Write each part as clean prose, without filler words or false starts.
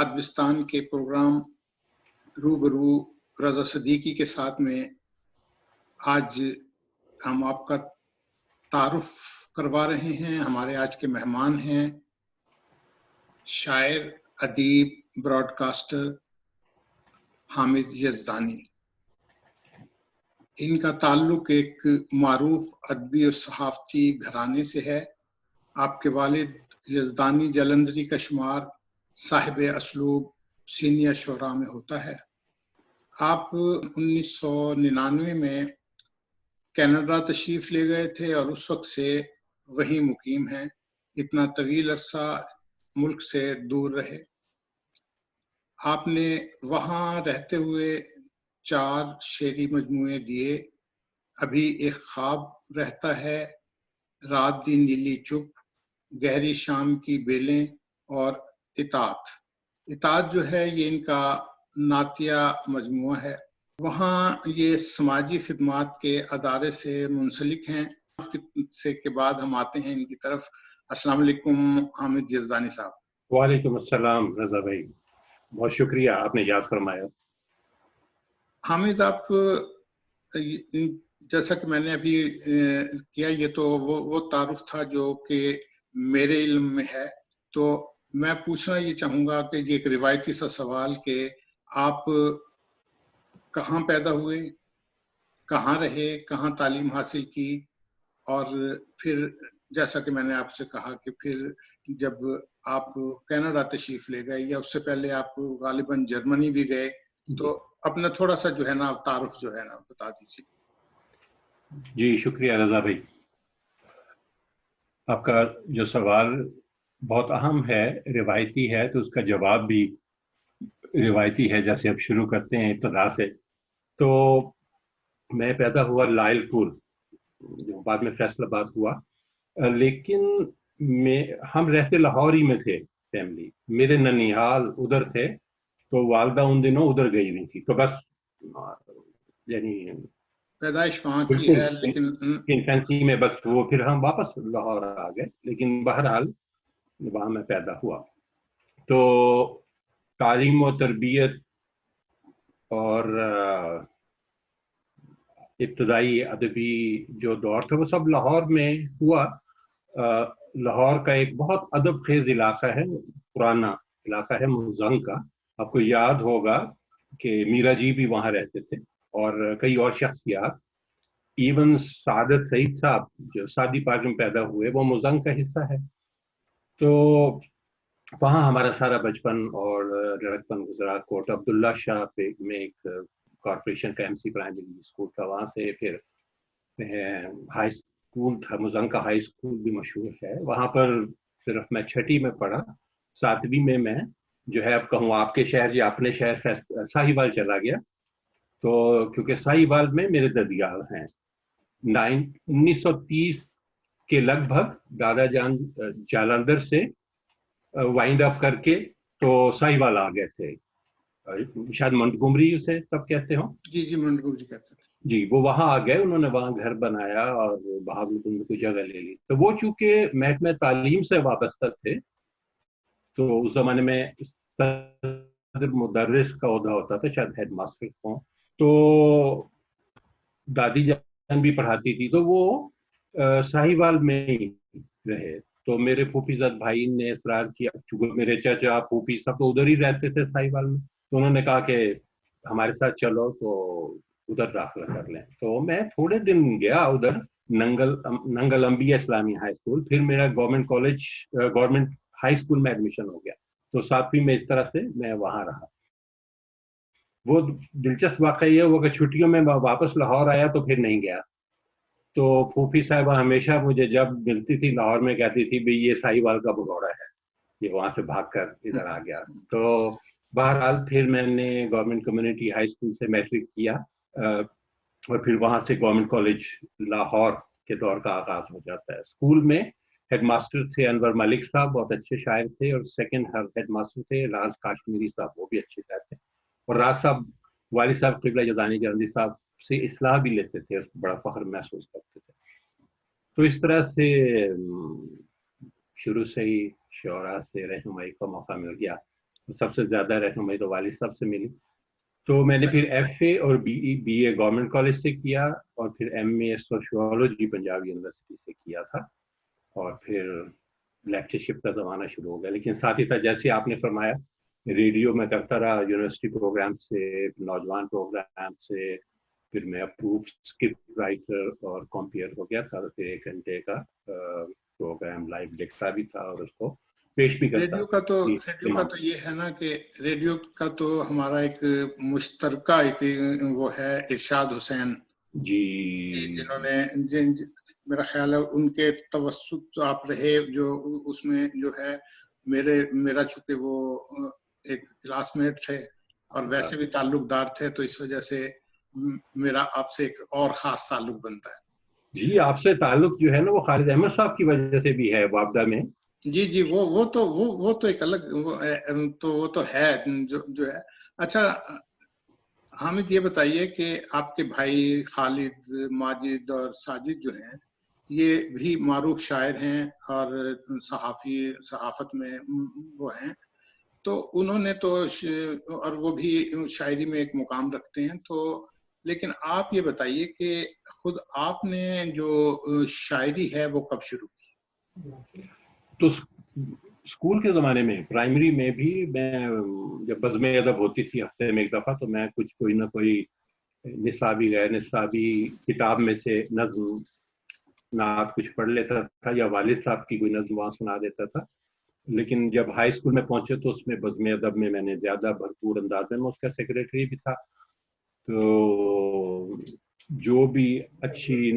ادبستان کے پروگرام روبرو رضا صدیقی کے ساتھ میں آج ہم آپ کا تعارف کروا رہے ہیں. ہمارے آج کے مہمان ہیں شاعر، ادیب، براڈ کاسٹر حامد یزدانی. ان کا تعلق ایک معروف ادبی اور صحافتی گھرانے سے ہے. آپ کے والد یزدانی جلندری کا شمار صاحب اسلوب سینئر شعراء میں ہوتا ہے. آپ 1999 میں کینیڈا تشریف لے گئے تھے اور اس وقت سے وہیں مقیم ہیں. اتنا طویل عرصہ ملک سے دور رہے. آپ نے وہاں رہتے ہوئے 4 شعری مجموعے دیے. ابھی ایک خواب رہتا ہے، رات دی نیلی چپ، گہری شام کی بیلیں اور اطاعت جو ہے یہ ان کا نعتیہ مجموعہ ہے. وہاں یہ سماجی خدمات کے ادارے سے منسلک ہیں. سے کے بعد ہم آتے ہیں ان کی طرف. السلام علیکم حامد یزدانی صاحب. وعلیکم السلام رضا بھائی، بہت شکریہ، آپ نے یاد فرمایا. حامد، آپ جیسا کہ میں نے ابھی کیا، یہ تو وہ تعارف تھا جو کہ میرے علم میں ہے. تو میں پوچھنا یہ چاہوں گا کہ یہ ایک روایتی سا سوال کہ آپ کہاں پیدا ہوئے، کہاں رہے، کہاں تعلیم حاصل کی، اور پھر جیسا کہ میں نے آپ سے کہا کہ پھر جب آپ کینیڈا تشریف لے گئے یا اس سے پہلے آپ غالباً جرمنی بھی گئے، تو اپنا تھوڑا سا جو ہے نا تعارف جو ہے نا بتا دیجیے. جی شکریہ رضا بھائی، آپ کا جو سوال بہت اہم ہے، روایتی ہے، تو اس کا جواب بھی روایتی ہے. جیسے اب شروع کرتے ہیں ابتدا سے. تو میں پیدا ہوا لائل پور، جو بعد میں فیصل آباد ہوا، لیکن ہم رہتے لاہور ہی میں تھے. فیملی میرے ننیحال ادھر تھے، تو والدہ ان دنوں ادھر گئی نہیں تھی، تو بس یعنی پیدائش وہاں کی ہے لیکن انفینسی میں بس وہ پھر ہم واپس لاہور آ گئے. لیکن بہرحال وہاں میں پیدا ہوا. تو تعلیم و تربیت اور ابتدائی ادبی جو دور تھا وہ سب لاہور میں ہوا. لاہور کا ایک بہت ادب خیز علاقہ ہے، پرانا علاقہ ہے مزنگ کا. آپ کو یاد ہوگا کہ میرا جی بھی وہاں رہتے تھے اور کئی اور شخصیات. ایون سعادت سعید صاحب جو سعدی پارک میں پیدا ہوئے وہ مزنگ کا حصہ ہے. تو وہاں ہمارا سارا بچپن اور لڑکپن گزرا. کوٹ عبداللہ شاہ میں ایک کارپوریشن کا MC پرائمری اسکول تھا، وہاں سے پھر ہائی اسکول تھا، مزنگ کا ہائی اسکول بھی مشہور ہے. وہاں پر صرف میں 6ٹھی میں پڑھا. 7ویں میں جو ہے اب کہوں آپ کے شہر یا اپنے شہر ساہیوال چلا گیا. تو کیونکہ ساہیوال میں میرے ددیال ہیں. 1930 کے لگ بھگ دادا جان جالندھر سے وائنڈ اپ کر کے تو ساہیوال آ گئے تھے. شاید منٹگمری اسے تب کہتے ہوں. جی منٹگمری کہتے تھے. جی وہ وہاں آ گئے، انہوں نے وہاں گھر بنایا اور بہاولپور میں کوئی جگہ لے لی. تو وہ چونکہ محکمہ تعلیم سے وابستہ تھے، تو اس زمانے میں مدرس کا عہدہ ہوتا تھا، شاید ہیڈ ماسٹر ہوں. تو دادی جان بھی پڑھاتی تھی، تو وہ ساہیوال میں ہی رہے. تو میرے پھوپھی زاد بھائی نے اصرار کیا، چونکہ میرے چچا پھوپھی سب تو ادھر ہی رہتے تھے ساہیوال میں، تو انہوں نے کہا کہ ہمارے ساتھ چلو تو ادھر داخلہ کر لیں. تو میں تھوڑے دن گیا ادھر، ننگل انبیاء اسلامی ہائی اسکول. پھر میرا گورنمنٹ ہائی اسکول میں ایڈمیشن ہو گیا. تو 7ویں میں اس طرح سے میں وہاں رہا. وہ دلچسپ واقعہ یہ ہوا کہ چھٹیوں میں واپس لاہور آیا تو پھر نہیں گیا. تو پھوپھی صاحبہ ہمیشہ مجھے جب ملتی تھی لاہور میں کہتی تھی بھئی یہ ساہیوال کا بگوڑا ہے، یہ وہاں سے بھاگ کر ادھر آ گیا. تو بہرحال پھر میں نے گورنمنٹ کمیونٹی ہائی اسکول سے میٹرک کیا، اور پھر وہاں سے گورنمنٹ کالج لاہور کے دور کا آغاز ہو جاتا ہے. اسکول میں ہیڈ ماسٹر تھے انور ملک صاحب، بہت اچھے شاعر تھے. اور سیکنڈ ہیڈ ماسٹر تھے راز کاشمیری صاحب، وہ بھی اچھے شاعر تھے. اور راز صاحب والد صاحب قبلہ یزدانی جلندی صاحب سے اصلاح بھی لیتے تھے، اس کو بڑا فخر محسوس کرتے تھے. تو اس طرح سے شروع سے ہی شعراء سے رہنمائی کا موقع مل گیا. سب سے زیادہ رہنمائی تو والد صاحب سے ملی. تو میں نے پھر ایف اے اور بی اے گورنمنٹ کالج سے کیا, اور پھر ایم اے سوشیولوجی پنجاب یونیورسٹی سے کیا تھا, اور پھر لیکچرشپ کا زمانہ شروع ہو گیا. لیکن ساتھ ہی ساتھ جیسے آپ نے فرمایا, ریڈیو میں کرتا رہا, یونیورسٹی پروگرام سے, نوجوان پروگرام سے, پھر میں اپروف اسکرپٹ رائٹر اور کمپیئر ہو گیا تھا. پھر 1 گھنٹے کا پروگرام لائیو لکھتا بھی تھا اور اس کو پیش بھی کرتا. ریڈیو کا تو یہ ہے نا کہ ریڈیو کا تو ہمارا ایک مشترکہ ایک وہ ہے ارشاد حسین جی, جنہوں نے میرا خیال ہے ان کے توسط آپ رہے, جو اس میں جو ہے میرا چونکہ وہ ایک کلاس میٹ تھے اور ویسے بھی تعلق دار تھے, تو اس وجہ سے میرا آپ سے ایک اور خاص تعلق بنتا ہے. جی, آپ سے تعلق جو ہے نا وہ خالد احمد صاحب کی وجہ سے بھی ہے وابدہ میں. جی وہ تو ایک الگ وہ تو ہے جو ہے. اچھا حامد, یہ بتائیے کہ آپ کے بھائی خالد, ماجد اور ساجد جو ہیں یہ بھی معروف شاعر ہیں اور صحافت میں وہ ہیں, تو انہوں نے تو اور وہ بھی شاعری میں ایک مقام رکھتے ہیں. تو لیکن آپ یہ بتائیے کہ خود آپ نے جو شاعری ہے وہ کب شروع کی؟ تو اسکول کے زمانے میں, پرائمری میں بھی میں جب بزم ادب ہوتی تھی ہفتے میں ایک دفعہ, تو میں کچھ کوئی نہ کوئی نصابی غیر نصابی کتاب میں سے نظم نعت کچھ پڑھ لیتا تھا, یا والد صاحب کی کوئی نظم وہاں سنا دیتا تھا. لیکن جب ہائی اسکول میں پہنچے تو اس میں بزم ادب میں نے زیادہ بھرپور انداز میں اس کا سیکریٹری بھی تھا. تو جو بھی اچھی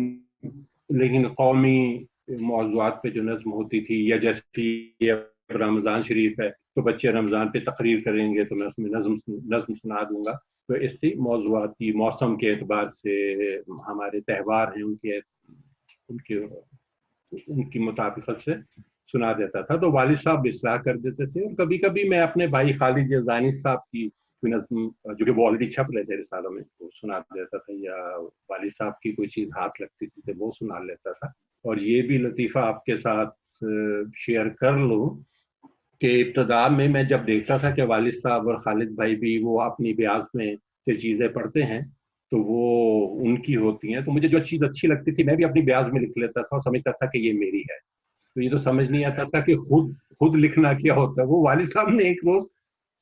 لیکن قومی موضوعات پہ جو نظم ہوتی تھی, یا جیسے رمضان شریف ہے تو بچے رمضان پہ تقریر کریں گے تو میں اس میں نظم سنا دوں گا. تو اس سے موضوعاتی موسم کے اعتبار سے, ہمارے تہوار ہیں ان کی مطابقت سے سنا دیتا تھا. تو والد صاحب بھی اصلاح کر دیتے تھے, اور کبھی کبھی میں اپنے بھائی خالد یزدانی صاحب کی نظم جو کہ وہ آلریڈی چھپ رہے تھے رسالوں میں, وہ سنا دیتا تھا, یا والد صاحب کی کوئی چیز ہاتھ لگتی تھی تو وہ سنا لیتا تھا. اور یہ بھی لطیفہ آپ کے ساتھ شیئر کر لوں کہ ابتدا میں جب دیکھتا تھا کہ والد صاحب اور خالد بھائی بھی وہ اپنی بیاض میں سے چیزیں پڑھتے ہیں تو وہ ان کی ہوتی ہیں, تو مجھے جو چیز اچھی لگتی تھی میں بھی اپنی بیاض میں لکھ لیتا تھا اور سمجھتا تھا کہ یہ میری ہے. تو یہ تو سمجھ نہیں آتا تھا کہ خود لکھنا کیا ہوتا ہے. وہ والد صاحب نے ایک روز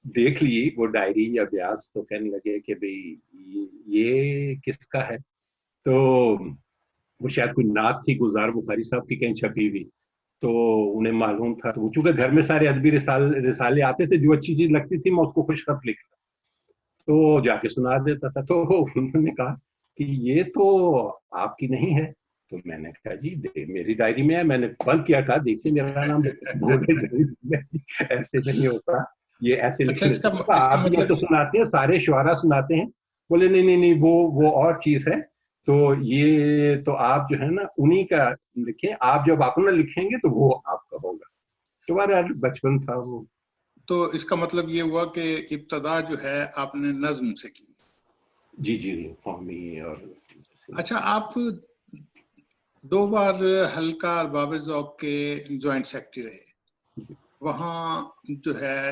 دیکھ لی وہ ڈائری یا بیاض, تو کہنے لگے کہ بھئی یہ کس کا ہے. تو وہ شاید کوئی نعت تھی گلزار بخاری صاحب کی کہیں چھپی ہوئی, تو انہیں معلوم تھا. تو چونکہ گھر میں سارے ادبی رسالے آتے تھے, جو اچھی چیز لگتی تھی میں اس کو خوش خط لکھتا تو جا کے سنا دیتا تھا. تو انہوں نے کہا کہ یہ تو آپ کی نہیں ہے. تو میں نے کہا جی میری ڈائری میں ہے. میں نے بند کیا, کہا دیکھیے میرا نام ایسے نہیں ہوتا, یہ ایسے لکھنے آپ یہ تو سناتے ہیں, سارے شعراء سناتے ہیں. بولے نہیں وہ اور چیز ہے. تو یہ تو آپ جو ہے نا انہی کا لکھیں, آپ جب اپنا لکھیں گے تو وہ آپ کا ہوگا. تمہارا بچپن تھا وہ. تو اس کا مطلب یہ ہوا کہ ابتدا جو ہے آپ نے نظم سے کی. جی قومی. اور اچھا, آپ 2 بار حلقہ ارباب ذوق کے جوائنٹ سیکرٹری رہے. وہاں جو ہے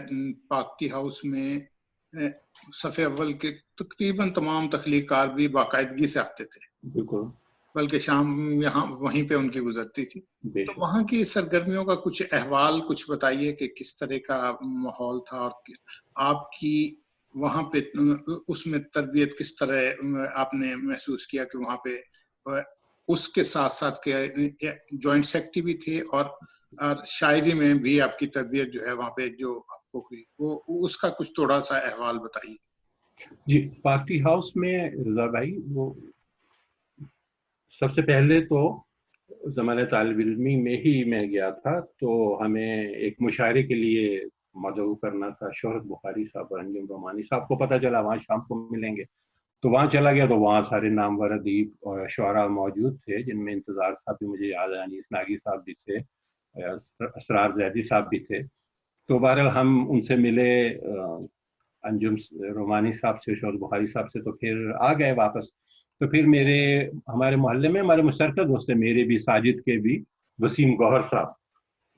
پاک ٹی ہاؤس میں صف اول کے تقریباً تمام تخلیق کار بھی باقاعدگی سے آتے تھے, بالکل, بلکہ شام یہاں وہیں پہ ان کی گزرتی تھی. تو وہاں کی سرگرمیوں کا کچھ احوال کچھ بتائیے کہ کس طرح کا ماحول تھا, اور آپ کی وہاں پہ اس میں تربیت کس طرح آپ نے محسوس کیا کہ وہاں پہ اس کے ساتھ ساتھ کے جوائنٹ سیکرٹری بھی تھے, اور شاعری میں بھی آپ کی تربیت جو ہے وہاں پہ جو آپ کو ہوئی, وہ اس کا کچھ تھوڑا سا احوال بتائیے. جی, پارٹی ہاؤس میں رضا بھائی وہ سب سے پہلے تو زمانہ طالب علمی میں ہی میں گیا تھا, تو ہمیں ایک مشاعرے کے لیے مدعو کرنا تھا. شہرت بخاری صاحب اور انجم رومانی صاحب کو پتہ چلا وہاں شام کو ملیں گے, تو وہاں چلا گیا. تو وہاں سارے نامور ادیب اور شعراء موجود تھے, جن میں انتظار صاحب بھی مجھے یاد ہے, انیس ناگی صاحب بھی تھے, اسرار زیدی صاحب بھی تھے. تو بہرحال ہم ان سے ملے, انجم رومانی صاحب سے, شہرت بخاری صاحب سے, تو پھر آ گئے واپس. تو پھر ہمارے محلے میں ہمارے مشترکہ دوست ہیں, میرے بھی ساجد کے بھی, وسیم گوہر صاحب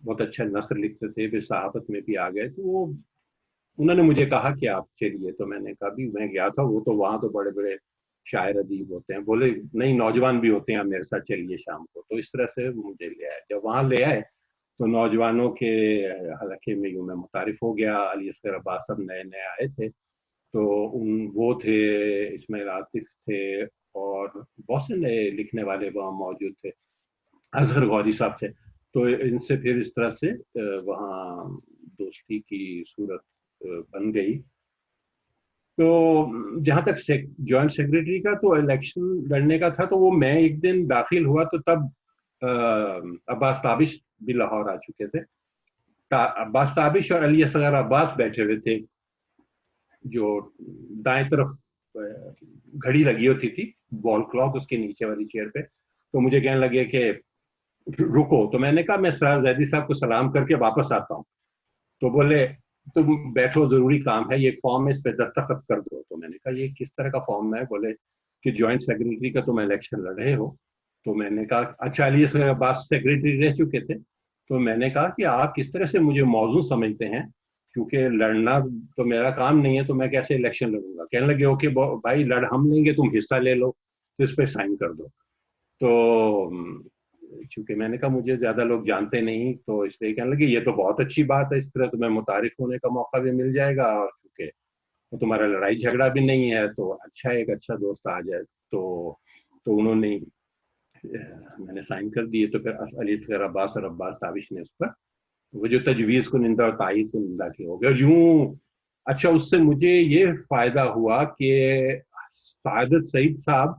بہت اچھا نثر لکھتے تھے, پھر صحافت میں بھی آ گئے. تو وہ انہوں نے مجھے کہا کہ آپ چلیے، تو میں نے کہا بھی میں گیا تھا، وہ تو وہاں تو بڑے بڑے شاعر ادیب ہوتے ہیں، بولے نہیں نوجوان بھی ہوتے ہیں، آپ میرے ساتھ چلیے شام کو. تو اس طرح سے وہ مجھے لے آئے. جب وہاں لے آئے تو نوجوانوں کے حلقے میں یوں میں متعارف ہو گیا. علی اصغر عباس سب نئے نئے آئے تھے، تو وہ تھے، اسماعیل عاطف تھے، اور بہت سے نئے لکھنے والے وہاں موجود تھے، اصغر غوری صاحب تھے. تو ان سے پھر اس طرح سے وہاں دوستی کی صورت بن گئی. تو جہاں تک جوائنٹ سیکرٹری کا تو الیکشن لڑنے کا تھا، تو وہ میں ایک دن داخل ہوا تو تب عباس تابش بھی لاہور آ چکے تھے. عباس تابش اور علی اصغر عباس بیٹھے ہوئے تھے، جو دائیں طرف گھڑی لگی ہوتی تھی وال کلاک اس کے نیچے والی چیئر پہ. تو مجھے کہنے لگے کہ رکو. تو میں نے کہا میں سرار زیدی صاحب کو سلام کر کے واپس آتا ہوں. تو بولے تم بیٹھو، ضروری کام ہے، یہ فارم ہے، اس پہ دستخط کر دو. تو میں نے کہا یہ کس طرح کا فارم ہے؟ بولے کہ جوائنٹ سیکرٹری کا تم الیکشن لڑ رہے ہو. تو میں نے کہا اچھا، علی اصغر عباس سیکرٹری رہ چکے تھے. تو میں نے کہا کہ آپ کس طرح سے مجھے موزوں سمجھتے ہیں، کیونکہ لڑنا تو میرا کام نہیں ہے، تو میں کیسے الیکشن لڑوں گا؟ کہنے لگے اوکے بھائی لڑ ہم لیں گے، تم حصہ لے لو، تو اس پہ سائن کر دو. تو چونکہ میں نے کہا مجھے زیادہ لوگ جانتے نہیں، تو اس لیے کہنے لگے یہ تو بہت اچھی بات ہے، اس طرح تمہیں متعارف ہونے کا موقع بھی مل جائے گا، اور چونکہ تمہارا لڑائی جھگڑا بھی نہیں ہے تو اچھا ایک اچھا دوست آ جائے. تو انہوں نے میں نے سائن کر دیے. تو پھر علی اصغر عباس اور عباس تابش نے اس پر وہ جو تجویز کنندہ اور تائید کنندہ کے ہو گئے. اور یوں اچھا اس سے مجھے یہ فائدہ ہوا کہ سعادت سعید صاحب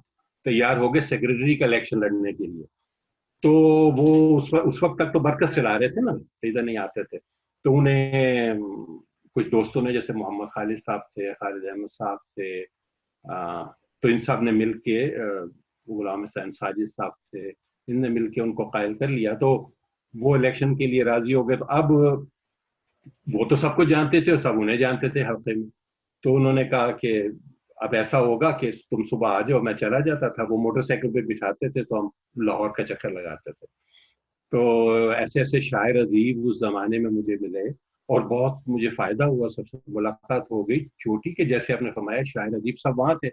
تیار ہو گئے سیکرٹری کا الیکشن لڑنے کے لیے. تو وہ اس وقت تک تو برکت چلا رہے تھے نا، ادھر نہیں آتے تھے. تو انہیں کچھ دوستوں نے، جیسے محمد خالد صاحب تھے، خالد احمد صاحب تھے، تو ان صاحب نے مل کے، غلام حسین ساجد صاحب تھے، ان نے مل کے ان کو قائل کر لیا. تو وہ الیکشن کے لیے راضی ہو گئے. تو اب وہ تو سب کو جانتے تھے اور سب انہیں جانتے تھے ہفتے میں. تو انہوں نے کہا کہ اب ایسا ہوگا کہ تم صبح آ جاؤ. میں چلا جاتا تھا، وہ موٹر سائیکل پہ بٹھاتے تھے تو ہم لاہور کا چکر لگاتے تھے. تو ایسے ایسے شاعر ادیب اس زمانے میں مجھے ملے اور بہت مجھے فائدہ ہوا. سب سے ملاقات ہو گئی چوٹی کے، جیسے آپ نے فرمایا شاعر ادیب صاحب وہاں تھے،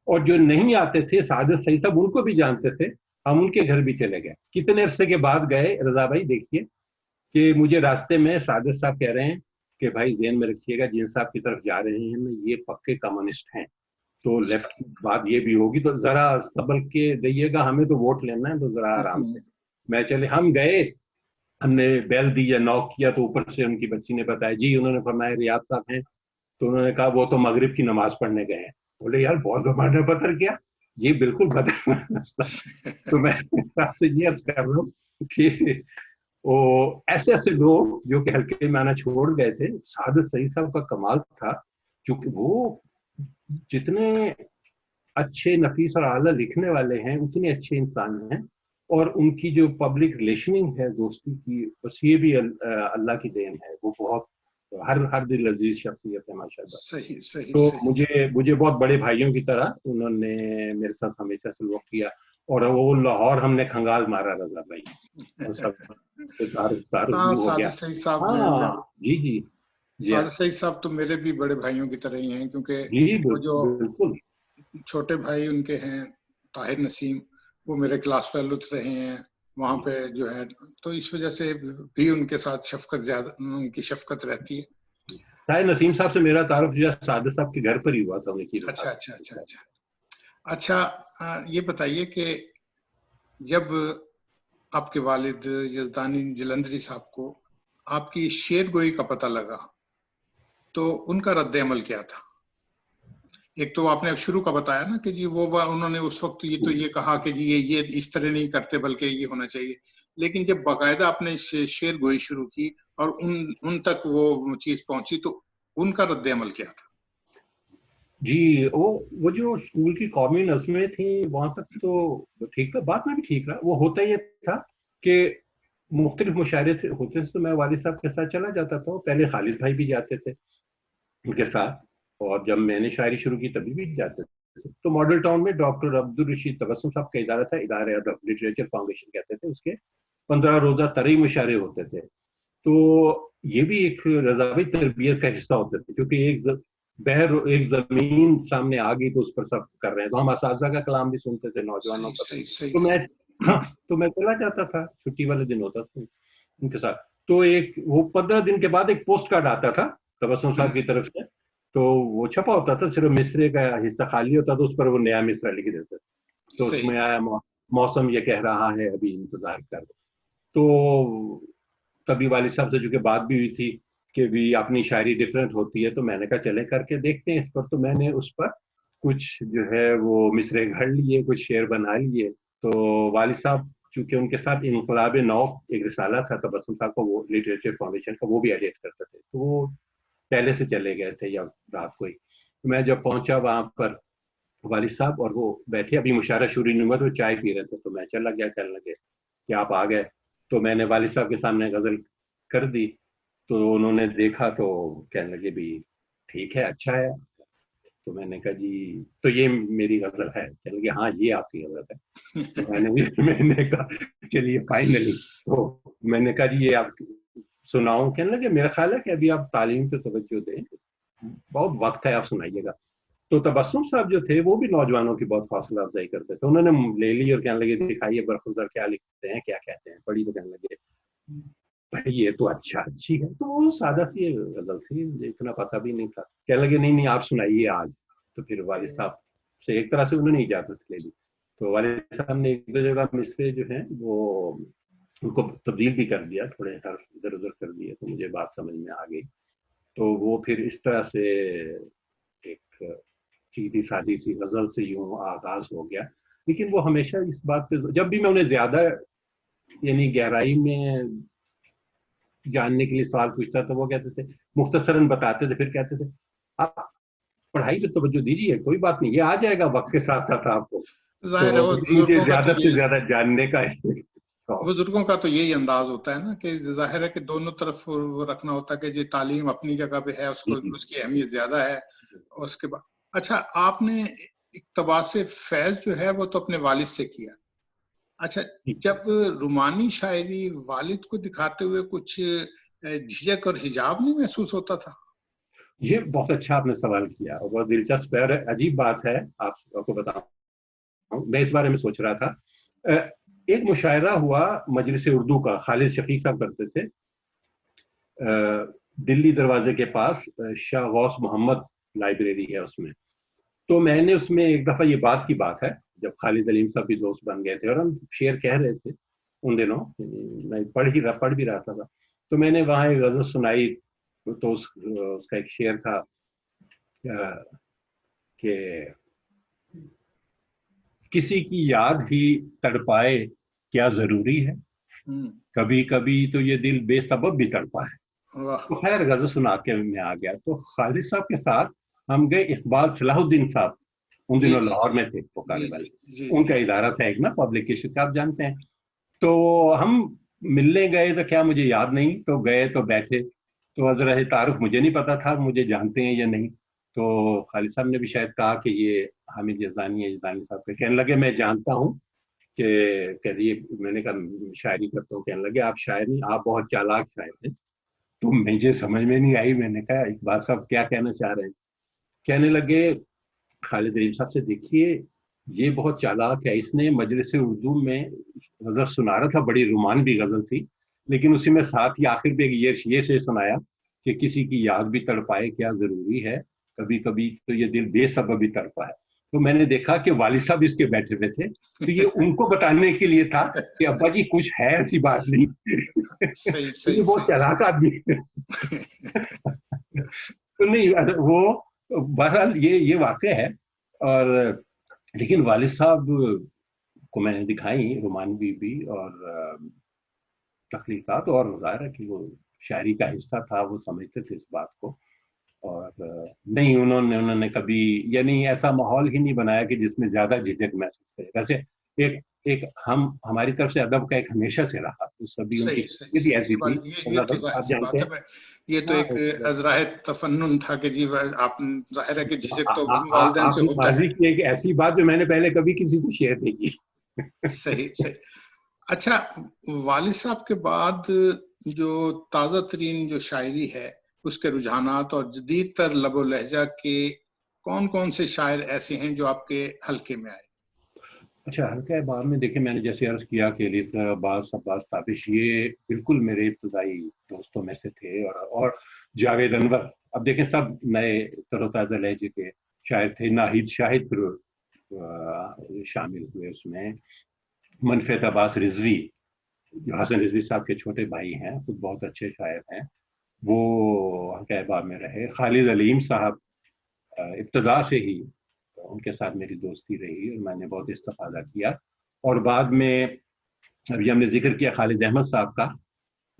اور جو نہیں آتے تھے سعادت سعید صاحب ان کو بھی جانتے تھے. ہم ان کے گھر بھی چلے گئے. کتنے عرصے کے بعد گئے رضا بھائی، دیکھیے کہ مجھے راستے میں سعادت صاحب کہہ رہے ہیں کہ بھائی ذہن میں رکھیے گا جن صاحب کی طرف جا رہے ہیں یہ پکے کمیونسٹ ہیں، تو لیفٹ کی بات یہ بھی ہوگی، تو ذرا سبل کے دئیے گا، ہمیں تو ووٹ لینا ہے، تو ذرا آرام سے. میں چلے، ہم گئے، ہم نے بیل دی یا نوک کیا، تو اوپر سے ان کی بچی نے بتایا جی انہوں نے فرمایا ریاض صاحب ہیں. تو انہوں نے کہا وہ تو مغرب کی نماز پڑھنے گئے ہیں. بولے یار بہت زمانہ بدل گیا، یہ بالکل بدل. تو میں آپ سے یہ عرض کر رہا ہوں کہ وہ ایسے ایسے لوگ جو کہ ہلکے میں آنا چھوڑ گئے تھے. سعادت سعید صاحب کا کمال تھا، چونکہ وہ جتنے اچھے نفیس اور اعلیٰ لکھنے والے ہیں اتنے اچھے انسان ہیں، اور ان کی جو پبلک ریلیشننگ ہے دوستی کی، بس یہ بھی اللہ کی دین ہے. وہ بہت ہر دل عزیز شخصیت ہے ماشاء اللہ. صحیح صحیح تو صحیح. مجھے بہت بڑے بھائیوں کی طرح انہوں نے میرے ساتھ ہمیشہ سلوک کیا، اور وہ لاہور ہم نے کھنگال مارا رضا بھائی، اور سب ہاں ہو گیا. سعادت سعید صاحب جو ہاں ہیں، جی جی جی سعادت سعید صاحب تو میرے بھی بڑے بھائیوں کی طرح ہی ہیں، کیونکہ جی وہ جو بالکل. چھوٹے بھائی ان کے ہیں طاہر نسیم، وہ میرے کلاس فیلوز رہے ہیں وہاں پہ جو ہے، تو اس وجہ سے بھی ان کے ساتھ شفقت زیادہ، ان کی شفقت رہتی ہے. طاہر نسیم صاحب سے میرا تعارف جو ہے سعادت صاحب کے گھر پر ہی ہوا تھا. اچھا اچھا اچھا اچھا اچھا. یہ بتائیے کہ جب آپ کے والد یزدانی جلندری صاحب کو آپ کی شعر گوئی کا پتہ لگا تو ان کا رد عمل کیا تھا؟ ایک تو آپ نے شروع کا بتایا نا کہ جی وہ انہوں نے اس وقت یہ کہا کہ جی یہ اس طرح نہیں کرتے بلکہ یہ ہونا چاہیے، لیکن جب باقاعدہ آپ نے شعر گوئی شروع کی اور ان تک وہ چیز پہنچی تو ان کا رد عمل کیا تھا؟ جی وہ جو اسکول کی قومی نظمیں تھیں وہاں تک تو ٹھیک تھا، بات میں بھی ٹھیک رہا. وہ ہوتا یہ تھا کہ مختلف مشاعرے ہوتے تھے تو میں والد صاحب کے ساتھ چلا جاتا تھا. پہلے خالد بھائی بھی جاتے تھے ان کے ساتھ، اور جب میں نے شاعری شروع کی تبھی بھی جاتے تھے. تو ماڈل ٹاؤن میں ڈاکٹر عبدالرشید تبسم صاحب کا ادارہ تھا، ادارہ ادب لٹریچر فاؤنڈیشن کہتے تھے اس کے. 15 روزہ طرئی مشاعرے ہوتے تھے. تو یہ بھی ایک رضاوی تربیت کا حصہ ہوتے تھے، کیونکہ ایک زمین سامنے آ گئی تو اس پر سب کر رہے ہیں، تو ہم اساتذہ کا کلام بھی سنتے تھے نوجوانوں کا، تو میں چلا جاتا تھا، چھٹی والے دن ہوتا تھا ان کے ساتھ، تو وہ 15 دن کے بعد ایک پوسٹ کارڈ آتا تھا تبسم صاحب کی طرف سے، تو وہ چھپا ہوتا تھا، صرف مصرے کا حصہ خالی ہوتا تھا، اس پر وہ نیا مصرع لکھ دیتے، تو اس میں آیا موسم یہ کہہ رہا ہے ابھی انتظار کر، تو کبھی والد صاحب سے جو کہ بات بھی ہوئی تھی کہ بھی اپنی شاعری ڈفرینٹ ہوتی ہے، تو میں نے کہا چلے کر کے دیکھتے ہیں اس پر، تو میں نے اس پر کچھ جو ہے وہ مصرے گھڑ لیے، کچھ شعر بنا لیے، تو والد صاحب چونکہ ان کے ساتھ انقلاب نو ایک رسالہ تھا تبسم صاحب کو، وہ لٹریچر فاؤنڈیشن کا، وہ بھی ایڈیٹ کرتے تھے، تو وہ پہلے سے چلے گئے تھے یا رات کو ہی، میں جب پہنچا وہاں پر والد صاحب اور وہ بیٹھے، ابھی مشاعرہ شروع نہیں ہوا، تو چائے پی رہے تھے، تو میں چلا گیا، کہنے لگے کہ آپ آ گئے، تو میں نے والد صاحب کے سامنے غزل کر دی، تو انہوں نے دیکھا تو کہنے لگے بھی ٹھیک ہے، اچھا ہے، تو میں نے کہا جی تو یہ میری غزل ہے، کہنے لگے ہاں یہ آپ کی غزل ہے، تو میں نے کہا چلیے فائنلی، تو میں نے کہا جی یہ آپ سناؤں، کہنے لگے میرا خیال ہے کہ ابھی آپ تعلیم پہ توجہ دیں، بہت وقت ہے، آپ سنائیے گا، تو تبسم صاحب جو تھے وہ بھی نوجوانوں کی بہت حوصلہ افزائی کرتے تھے، انہوں نے لے لی اور کہنے لگے دکھائیے برخوردار کیا لکھتے ہیں، کیا کہتے ہیں، پڑھی، تو کہنے لگے بھائی یہ تو اچھی ہے، تو وہ سادہ سی غزل تھی، مجھے اتنا پتہ بھی نہیں تھا، کہنے لگے نہیں آپ سنائیے آج، تو پھر والد صاحب سے ایک طرح سے انہوں نے اجازت لے لی، تو والد صاحب نے ایک دو جگہ مصرے جو ہیں وہ ان کو تبدیل بھی کر دیا، تھوڑے حرف ادھر ادھر کر دیے، تو مجھے بات سمجھ میں آ گئی، تو وہ پھر اس طرح سے ایک سیدھی سادی سی غزل سے یوں آغاز ہو گیا، لیکن وہ ہمیشہ اس بات پہ، جب بھی میں انہیں زیادہ یعنی گہرائی میں جاننے کے لیے سوال پوچھتا تھا، وہ کہتے تھے مختصراً بتاتے تھے، پھر کہتے تھے آپ پڑھائی پہ توجہ دیجیے، کوئی بات نہیں، یہ آ جائے گا وقت کے ساتھ ساتھ آپ کو، تو مجھے زیادہ سے زیادہ جاننے کا بزرگوں کا تو یہی انداز ہوتا ہے نا کہ ظاہر ہے کہ دونوں طرف وہ رکھنا ہوتا ہے کہ یہ تعلیم اپنی جگہ پہ ہے، اس کی اہمیت زیادہ ہے، اور اس کے بعد اچھا آپ نے اقتباس فیض جو ہے وہ تو اپنے والد سے کیا، اچھا جب رومانی شاعری والد کو دکھاتے ہوئے کچھ جھجک اور حجاب نہیں محسوس ہوتا تھا؟ یہ بہت اچھا آپ نے سوال کیا اور بہت دلچسپ ہے، عجیب بات ہے، آپ کو بتاؤں، میں اس بارے میں سوچ رہا تھا، ایک مشاعرہ ہوا مجلس اردو کا، خالد شفیق صاحب کرتے تھے، دلی دروازے کے پاس شاہ غوث محمد لائبریری ہے اس میں، تو میں نے اس میں ایک دفعہ، یہ بات کی بات ہے جب خالد علیم صاحب بھی دوست بن گئے تھے اور ہم شعر کہہ رہے تھے ان دنوں، میں پڑھ بھی رہا تھا، تو میں نے وہاں ایک غزل سنائی، تو اس کا ایک شعر تھا کہ کسی کی یاد ہی تڑپائے کیا ضروری ہے، کبھی کبھی تو یہ دل بے سبب بھی تڑپا ہے، تو خیر غزل سنا کے میں آ گیا، تو خالد صاحب کے ساتھ ہم گئے، اقبال صلاح الدین صاحب ان دنوں لاہور میں تھے، پکارے والے، ان کا ادارہ تھا ایک نا پبلکیشن کا، آپ جانتے ہیں، تو ہم ملنے گئے، تو کیا مجھے یاد نہیں، تو گئے تو بیٹھے، تو حضرت تعارف مجھے نہیں پتا تھا مجھے جانتے ہیں یا نہیں، تو خالد صاحب نے بھی شاید کہا کہ یہ حامد یزدانی ہے، یزدانی صاحب کے، کہنے لگے میں جانتا ہوں کہ میں نے کہا شاعری کرتا ہوں، کہنے لگے آپ شاعر نہیں، آپ بہت چالاک شاعر ہیں، تو مجھے سمجھ میں نہیں آئی، میں نے کہا اقبال صاحب کیا کہنا چاہ رہے ہیں، کہنے لگے خالد علیم صاحب سے دیکھیے یہ بہت چالاک ہے، اس نے مجلس اردو میں غزل سنا رہا تھا، بڑی رومانوی غزل تھی، لیکن اسی میں ساتھ ہی آخر پہ یہ سے سنایا کہ کسی کی یاد بھی تڑپائے کیا ضروری ہے، کبھی کبھی تو یہ دل بے سبب بھی تڑپا ہے، تو میں نے دیکھا کہ والد صاحب اس کے بیٹھے ہوئے تھے، تو یہ ان کو بتانے کے لیے تھا کہ ابا جی کچھ ہے ایسی بات نہیں، یہ بہت چالاک آدمی تو نہیں، وہ بہرحال یہ واقع ہے، اور لیکن والد صاحب کو میں نے دکھائی رومانوی بھی اور تخلیقات، اور ظاہر ہے کہ وہ شاعری کا حصہ تھا، وہ سمجھتے تھے اس بات کو، اور نہیں انہوں نے کبھی یعنی ایسا ماحول ہی نہیں بنایا کہ جس میں زیادہ جھجک محسوس کرے، ویسے ایک ہماری طرف سے ادب کا ایک ہمیشہ سے رہا، سبھی ان کی ایسی تھی، آپ جانتے ہیں، یہ تو ایک ازراہ تفنن تھا کہ جی آپ ظاہر ہے کہ جھجک تو والدین سے ہوتا ہے، ایک ایسی بات جو میں نے پہلے کبھی کسی سے شیئر نہیں کی، صحیح اچھا، والد صاحب کے بعد جو تازہ ترین جو شاعری ہے اس کے رجحانات اور جدید تر لب و لہجہ کے کون کون سے شاعر ایسے ہیں جو آپ کے حلقے میں آئے؟ اچھا، حلقہ باب میں دیکھیں، میں نے جیسے عرض کیا کہ علی عباس تابش یہ بالکل میرے ابتدائی دوستوں میں سے تھے، اور جاوید انور. اب دیکھیں سب نئے تر و تازہ لہجے کے شاعر تھے. ناہید شاہد پھر شامل ہوئے اس میں. منفیت عباس رضوی جو حسن رضوی صاحب کے چھوٹے بھائی ہیں، خود بہت اچھے شاعر ہیں، وہ حلقہ باب میں رہے. خالد علیم صاحب ابتدا سے ہی ان کے ساتھ میری دوستی رہی اور میں نے بہت استفادہ کیا. اور بعد میں ابھی ہم نے ذکر کیا خالد احمد صاحب کا،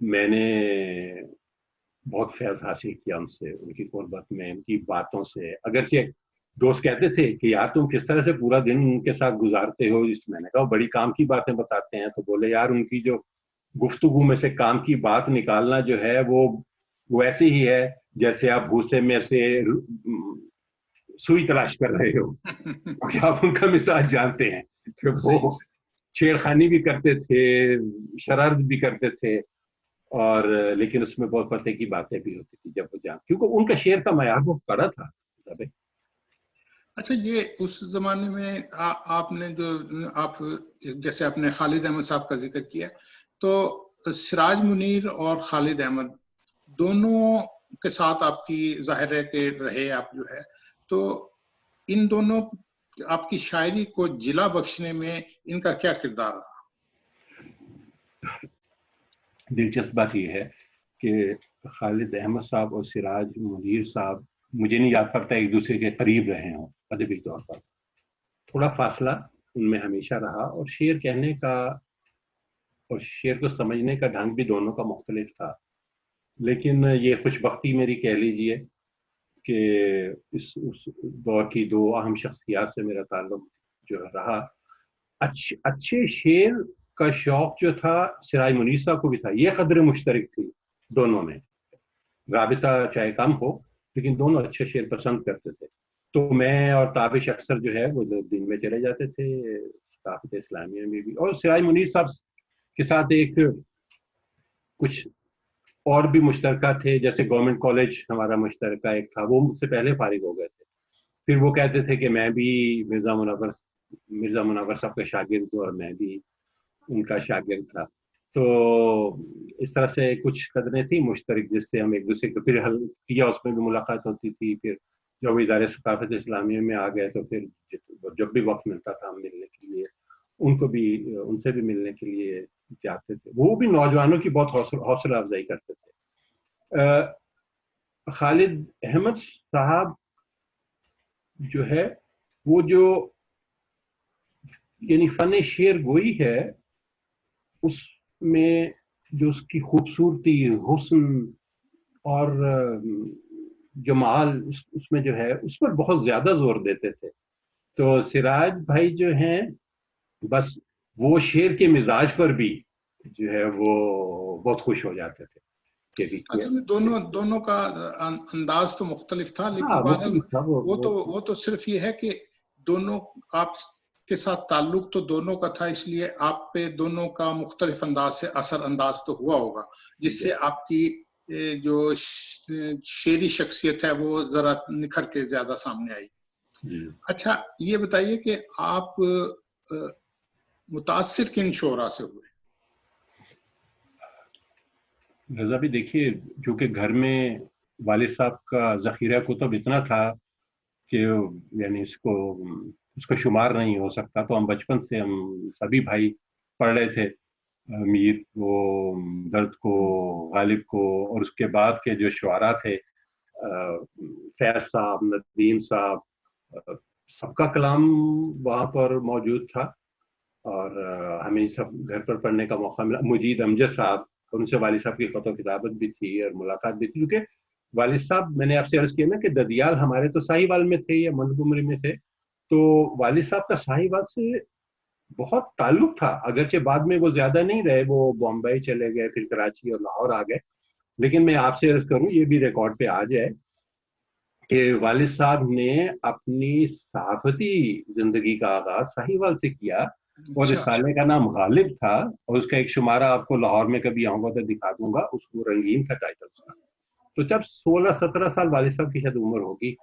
میں نے بہت فیض حاصل کیا ان سے، ان کی قربت میں، ان کی باتوں سے. اگرچہ دوست کہتے تھے کہ یار تم کس طرح سے پورا دن ان کے ساتھ گزارتے ہو، میں نے کہا بڑی کام کی باتیں بتاتے ہیں. تو بولے یار ان کی جو گفتگو میں سے کام کی بات نکالنا جو ہے وہ ایسی ہی ہے جیسے آپ بھوسے میں سے سوئی تلاش کر رہے ہو. آپ ان کا مزاج جانتے ہیں کہ وہ چھیڑخانی بھی کرتے تھے، شرارت بھی کرتے تھے، اور لیکن اس میں بہت پتے کی باتیں بھی ہوتی تھی جب وہ کیونکہ ان کا شعر کا معیار بہت بڑا تھا. اچھا، یہ اس زمانے میں آپ نے جو آپ جیسے آپ نے خالد احمد صاحب کا ذکر کیا، تو سراج منیر اور خالد احمد دونوں کے ساتھ آپ کی ظاہر ہے کہ رہے آپ جو ہے، تو ان دونوں آپ کی شاعری کو جلا بخشنے میں ان کا کیا کردار رہا؟ دلچسپ بات یہ ہے کہ خالد احمد صاحب اور سراج منیر صاحب مجھے نہیں یاد پڑتا ایک دوسرے کے قریب رہے ہوں ادبی طور پر. تھوڑا فاصلہ ان میں ہمیشہ رہا، اور شعر کہنے کا اور شعر کو سمجھنے کا ڈھنگ بھی دونوں کا مختلف تھا. لیکن یہ خوش بختی میری کہہ لیجئے کہ اس دور کی دو اہم شخصیات سے میرا تعلق جو رہا. اچھے شعر کا شوق جو تھا سراج منیر صاحب کو بھی تھا، یہ قدر مشترک تھی دونوں میں. رابطہ چاہے کم ہو لیکن دونوں اچھے شعر پسند کرتے تھے. تو میں اور تابش اکثر جو ہے وہ دن میں چلے جاتے تھے ثقافت اسلامیہ میں بھی. اور سراج منیر صاحب کے ساتھ ایک کچھ اور بھی مشترکہ تھے، جیسے گورنمنٹ کالج ہمارا مشترکہ ایک تھا، وہ مجھ سے پہلے فارغ ہو گئے تھے. پھر وہ کہتے تھے کہ میں بھی مرزا منور صاحب کا شاگرد ہوں اور میں بھی ان کا شاگرد تھا. تو اس طرح سے کچھ قدریں تھیں مشترک جس سے ہم ایک دوسرے کو پھر حل کیا، اس میں بھی ملاقات ہوتی تھی. پھر جب ادارے ثقافت اسلامیہ میں آ گئے تو پھر جب بھی وقت ملتا تھا ہم ملنے کے لیے ان سے بھی ملنے کے لیے جاتے تھے. وہ بھی نوجوانوں کی بہت حوصلہ افزائی کرتے تھے. خالد احمد صاحب جو ہے وہ جو یعنی فن شعر گوئی ہے، اس میں جو اس کی خوبصورتی، حسن اور جمال اس میں جو ہے اس پر بہت زیادہ زور دیتے تھے. تو سراج بھائی جو ہیں بس وہ شعر کے مزاج پر بھی جو ہے وہ بہت خوش ہو جاتے تھے. اصل میں دونوں کا انداز تو مختلف تھا، لیکن وہ تو صرف یہ ہے کہ دونوں آپ کے ساتھ تعلق تو دونوں کا تھا، اس لیے آپ پہ دونوں کا مختلف انداز سے اثر انداز تو ہوا ہوگا، جس سے آپ کی جو شعری شخصیت ہے وہ ذرا نکھر کے زیادہ سامنے آئی. اچھا، یہ بتائیے کہ آپ متاثر کن شعراء سے ہوئے؟ رضا بھی دیکھیے، چونکہ گھر میں والد صاحب کا ذخیرہ کتب اتنا تھا کہ یعنی اس کا شمار نہیں ہو سکتا. تو ہم بچپن سے ہم سبھی بھائی پڑھ رہے تھے، میر کو، درد کو، غالب کو، اور اس کے بعد کے جو شعراء تھے فیض صاحب، ندیم صاحب، سب کا کلام وہاں پر موجود تھا. اور ہمیں سب گھر پر پڑھنے کا موقع ملا. مجید امجد صاحب، ان سے والد صاحب کی خط و کتابت بھی تھی اور ملاقات بھی تھی، کیونکہ والد صاحب، میں نے آپ سے عرض کیا نا کہ ددیال ہمارے تو ساہیوال میں تھے یا منگمری میں سے، تو والد صاحب کا ساہیوال سے بہت تعلق تھا. اگرچہ بعد میں وہ زیادہ نہیں رہے، وہ بامبئی چلے گئے، پھر کراچی اور لاہور آ گئے. لیکن میں آپ سے عرض کروں، یہ بھی ریکارڈ پہ آ جائے کہ والد صاحب نے اپنی صحافتی زندگی کا آغاز ساہیوال سے کیا. اور رسالے کا نام غالب تھا، اور اس کا ایک شمارہ آپ کو لاہور میں کبھی آؤں گا تو دکھا دوں گا، اس کو رنگین کا ٹائٹل تھا. تو جب 16-17 سال والد صاحب کی شاید عمر ہوگی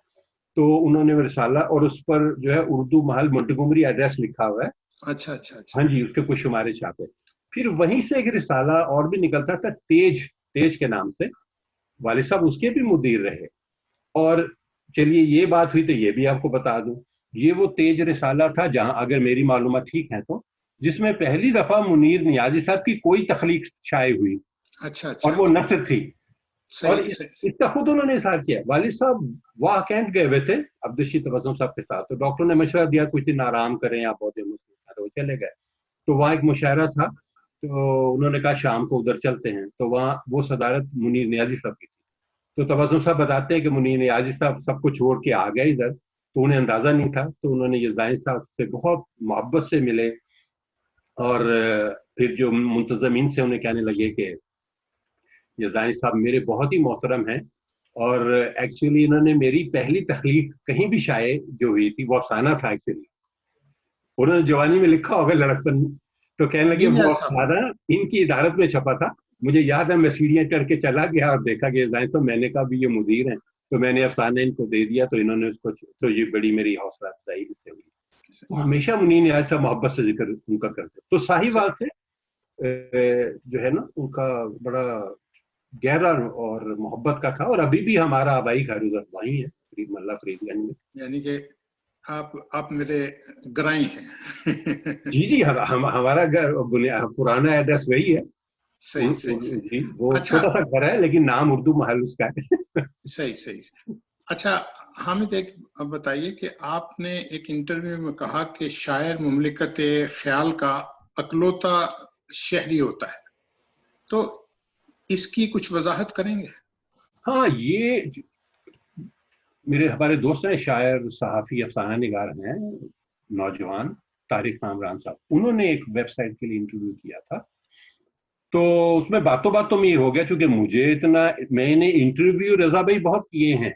تو انہوں نے رسالہ، اور اس پر جو ہے اردو محل منٹگومری ایڈریس لکھا ہوا ہے. اچھا اچھا اچھا. ہاں جی، اس کے کچھ شمارے چھاپے. پھر وہیں سے ایک رسالہ اور بھی نکلتا تھا تیج کے نام سے، والد صاحب اس کے بھی مدیر رہے. اور چلیے یہ بات ہوئی تو یہ بھی آپ کو بتا دوں، یہ وہ تیج رسالہ تھا جہاں، اگر میری معلومات ٹھیک ہیں تو، جس میں پہلی دفعہ منیر نیازی صاحب کی کوئی تخلیق شائع ہوئی. اچھا اچھا. اور وہ نثر تھی. اور اس کا خود انہوں نے اظہار کیا. والد صاحح واہ کینٹ گئے ہوئے تھے عبدالرشید تبسم صاحب کے ساتھ، تو ڈاکٹر نے مشورہ دیا کچھ دن آرام کریں آپ، بہت وہ چلے گئے. تو وہاں ایک مشاعرہ تھا، تو انہوں نے کہا شام کو ادھر چلتے ہیں. تو وہاں وہ صدارت منیر نیازی صاحب کی تھی. تو تبسم صاحب بتاتے ہیں کہ منیر نیازی صاحب سب کو چھوڑ کے آ گئے ادھر، تو انہیں اندازہ نہیں تھا. تو انہوں نے یزدانی صاحب سے بہت محبت سے ملے، اور پھر جو منتظمین سے انہیں کہنے لگے کہ یزدانی صاحب میرے بہت ہی محترم ہیں، اور ایکچولی انہوں نے میری پہلی تخلیق کہیں بھی شائع جو ہوئی تھی وہ افسانہ تھا. ایکچولی انہوں نے جوانی میں لکھا ہوگا لڑکپن میں، تو کہنے لگے وہ افسانہ ان کی ادارت میں چھپا تھا. مجھے یاد ہے میں سیڑھیاں چڑھ کے چلا گیا اور دیکھا کہ یزدانی صاحب، میں نے کہا بھی یہ مدیر ہیں، تو میں نے افسانہ ان کو دے دیا، تو انہوں نے اس کو، تو یہ بڑی میری حوصلہ افزائی اس سے ہوئی. ہمیشہ منیر نیازی صاحب محبت سے ذکر ان کا کرتے. تو ساہیوال سے جو ہے نا ان کا بڑا گہرا اور محبت کا تھا، اور ابھی بھی ہمارا آبائی گھر ادھر وہیں ہے، فرید ملہ فرید گنج میں. یعنی کہ آپ میرے گرائی ہیں. جی جی، ہمارا گھر پرانا ایڈریس وہی ہے. صحیح صحیح. جی، وہ چھوٹا سا گھر ہے لیکن نام اردو محل اس کا ہے. صحیح. اچھا حامد، ایک بتائیے کہ آپ نے ایک انٹرویو میں کہا کہ شاعر مملکت خیال کا اکلوتا شہری ہوتا ہے، تو اس کی کچھ وضاحت کریں گے؟ ہاں، یہ میرے ہمارے دوست ہیں، شاعر صحافی افسانہ نگار ہیں نوجوان، طارق کامران صاحب. انہوں نے ایک ویب سائٹ کے لیے انٹرویو کیا تھا، تو اس میں باتوں بات تو میر ہو گیا، چونکہ مجھے اتنا، میں نے انٹرویو رضا بھائی بہت کیے ہیں،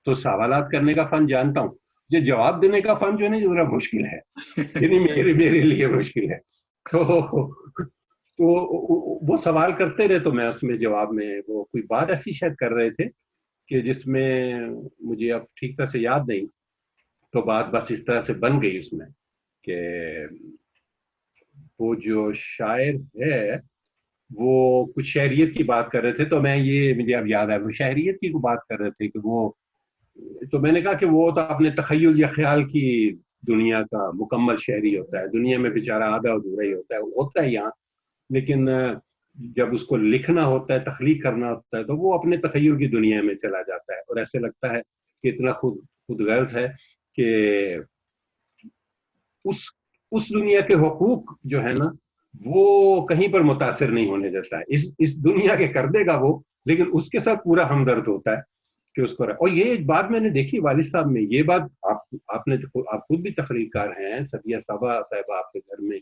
تو سوالات کرنے کا فن جانتا ہوں. یہ جواب دینے کا فن جو ہے ذرا مشکل ہے، یعنی میرے لیے مشکل ہے. تو وہ سوال کرتے رہے، تو میں اس میں جواب میں وہ کوئی بات ایسی شاید کر رہے تھے کہ جس میں مجھے اب ٹھیک طرح سے یاد نہیں، تو بات بس اس طرح سے بن گئی اس میں کہ وہ جو شاعر ہے وہ کچھ شہریت کی بات کر رہے تھے. تو میں یہ مجھے اب یاد ہے، وہ شہریت کی بات کر رہے تھے کہ وہ، تو میں نے کہا کہ وہ تو اپنے تخیل یا خیال کی دنیا کا مکمل شہری ہوتا ہے، دنیا میں بیچارہ آدھا ادھورا ہی ہوتا ہے یہاں، لیکن جب اس کو لکھنا ہوتا ہے، تخلیق کرنا ہوتا ہے، تو وہ اپنے تخیل کی دنیا میں چلا جاتا ہے، اور ایسے لگتا ہے کہ اتنا خود غرض ہے کہ اس دنیا کے حقوق جو ہے نا وہ کہیں پر متاثر نہیں ہونے دیتا ہے. اس دنیا کے کر دے گا وہ، لیکن اس کے ساتھ پورا ہمدرد ہوتا ہے کہ اس کو. اور یہ ایک بات میں نے دیکھی والد صاحب میں، یہ بات آپ خود بھی تخلیق کار ہیں، سبیہ صبا صاحبہ آپ کے گھر میں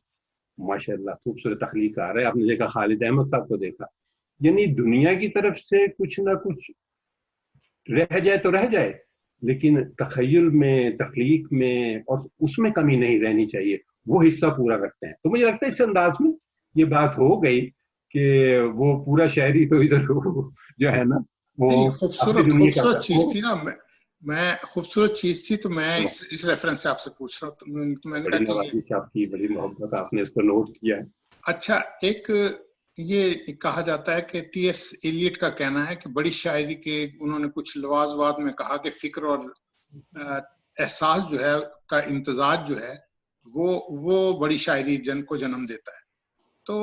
ماشاء اللہ خوبصورت تخلیق کار ہے. آپ نے دیکھا خالد احمد صاحب کو دیکھا، یعنی دنیا کی طرف سے کچھ نہ کچھ رہ جائے تو رہ جائے، لیکن تخیل میں، تخلیق میں، اور اس میں کمی نہیں رہنی چاہیے، وہ حصہ پورا کرتے ہیں. تو مجھے لگتا ہے اس انداز میں یہ بات ہو گئی کہ وہ پورا شاعری تو ادھر جو ہے نا وہ خوبصورت چیز تھی نا، میں خوبصورت چیز تھی، تو میں اس ریفرنس سے آپ سے پوچھ رہا ہوں. تو میں نے کہا کہ آپ کی بڑی محبت، آپ نے اس کو نوٹ کیا ہے. اچھا، ایک یہ کہا جاتا ہے کہ ٹی ایس ایلیٹ کا کہنا ہے کہ بڑی شاعری کے انہوں نے کچھ لوازواد میں کہا کہ فکر اور احساس جو ہے کا امتزاج جو ہے وہ بڑی شاعری کو جنم دیتا ہے. تو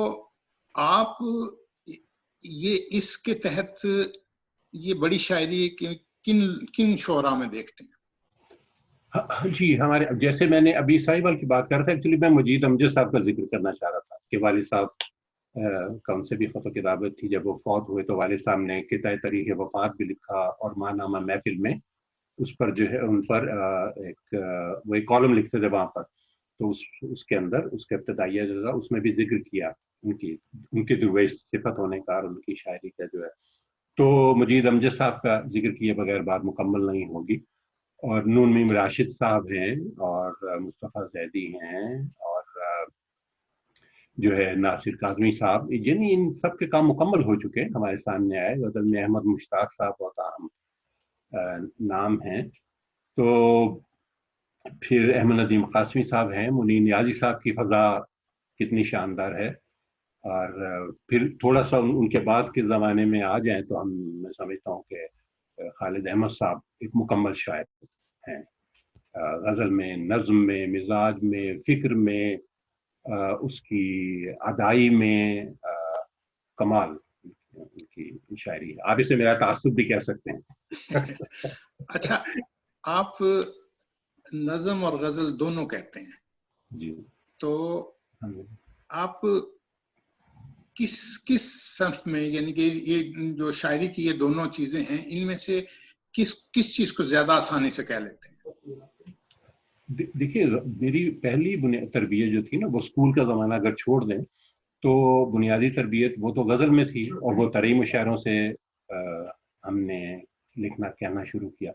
آپ یہ اس کے تحت یہ بڑی شاعری کن شعراء میں دیکھتے ہیں؟ جی، ہمارے جیسے میں نے ابھی ساہیوال کی بات کر رہا تھا، ایکچولی میں مجید امجد صاحب کا ذکر کرنا چاہ رہا تھا کہ والد صاحب کا ان سے بھی خط و کتابت تھی. جب وہ فوت ہوئے تو والد صاحب نے قطعہ طریق وفات بھی لکھا، اور ماہنامہ محفل میں اس پر جو ہے ان پر وہ ایک کالم لکھتے تھے وہاں پر، تو اس کے اندر اس کا ابتدائیہ جو تھا اس میں بھی ذکر کیا ان کی درویش صفت ہونے کا اور ان کی شاعری کا جو ہے. تو مجید امجد صاحب کا ذکر کیے بغیر بات مکمل نہیں ہوگی. اور نون میم راشد صاحب ہیں، اور مصطفیٰ زیدی ہیں، اور جو ہے ناصر کاظمی صاحب، یعنی ان سب کے کام مکمل ہو چکے ہمارے سامنے آئے. غزل میں احمد مشتاق صاحب بہت اہم نام ہیں. تو پھر احمد ندیم قاسمی صاحب ہیں، منیر نیازی صاحب کی فضا کتنی شاندار ہے. اور پھر تھوڑا سا ان کے بعد کے زمانے میں آ جائیں تو میں سمجھتا ہوں کہ خالد احمد صاحب ایک مکمل شاعر ہیں. غزل میں، نظم میں، مزاج میں، فکر میں، اس کی ادائی میں کمال ان کی شاعری ہے. آپ اسے میرا تعصب بھی کہہ سکتے ہیں. اچھا، آپ نظم اور غزل دونوں کہتے ہیں جی. تو آپ کس کس صنف میں، یعنی کہ یہ جو شاعری کی یہ دونوں چیزیں ہیں، ان میں سے کس چیز کو زیادہ آسانی سے کہہ لیتے ہیں؟ دیکھیے، میری پہلی تربیت جو تھی نا، وہ اسکول کا زمانہ اگر چھوڑ دیں تو بنیادی تربیت وہ تو غزل میں تھی، اور وہ طرئی مشاعروں سے ہم نے لکھنا کہنا شروع کیا.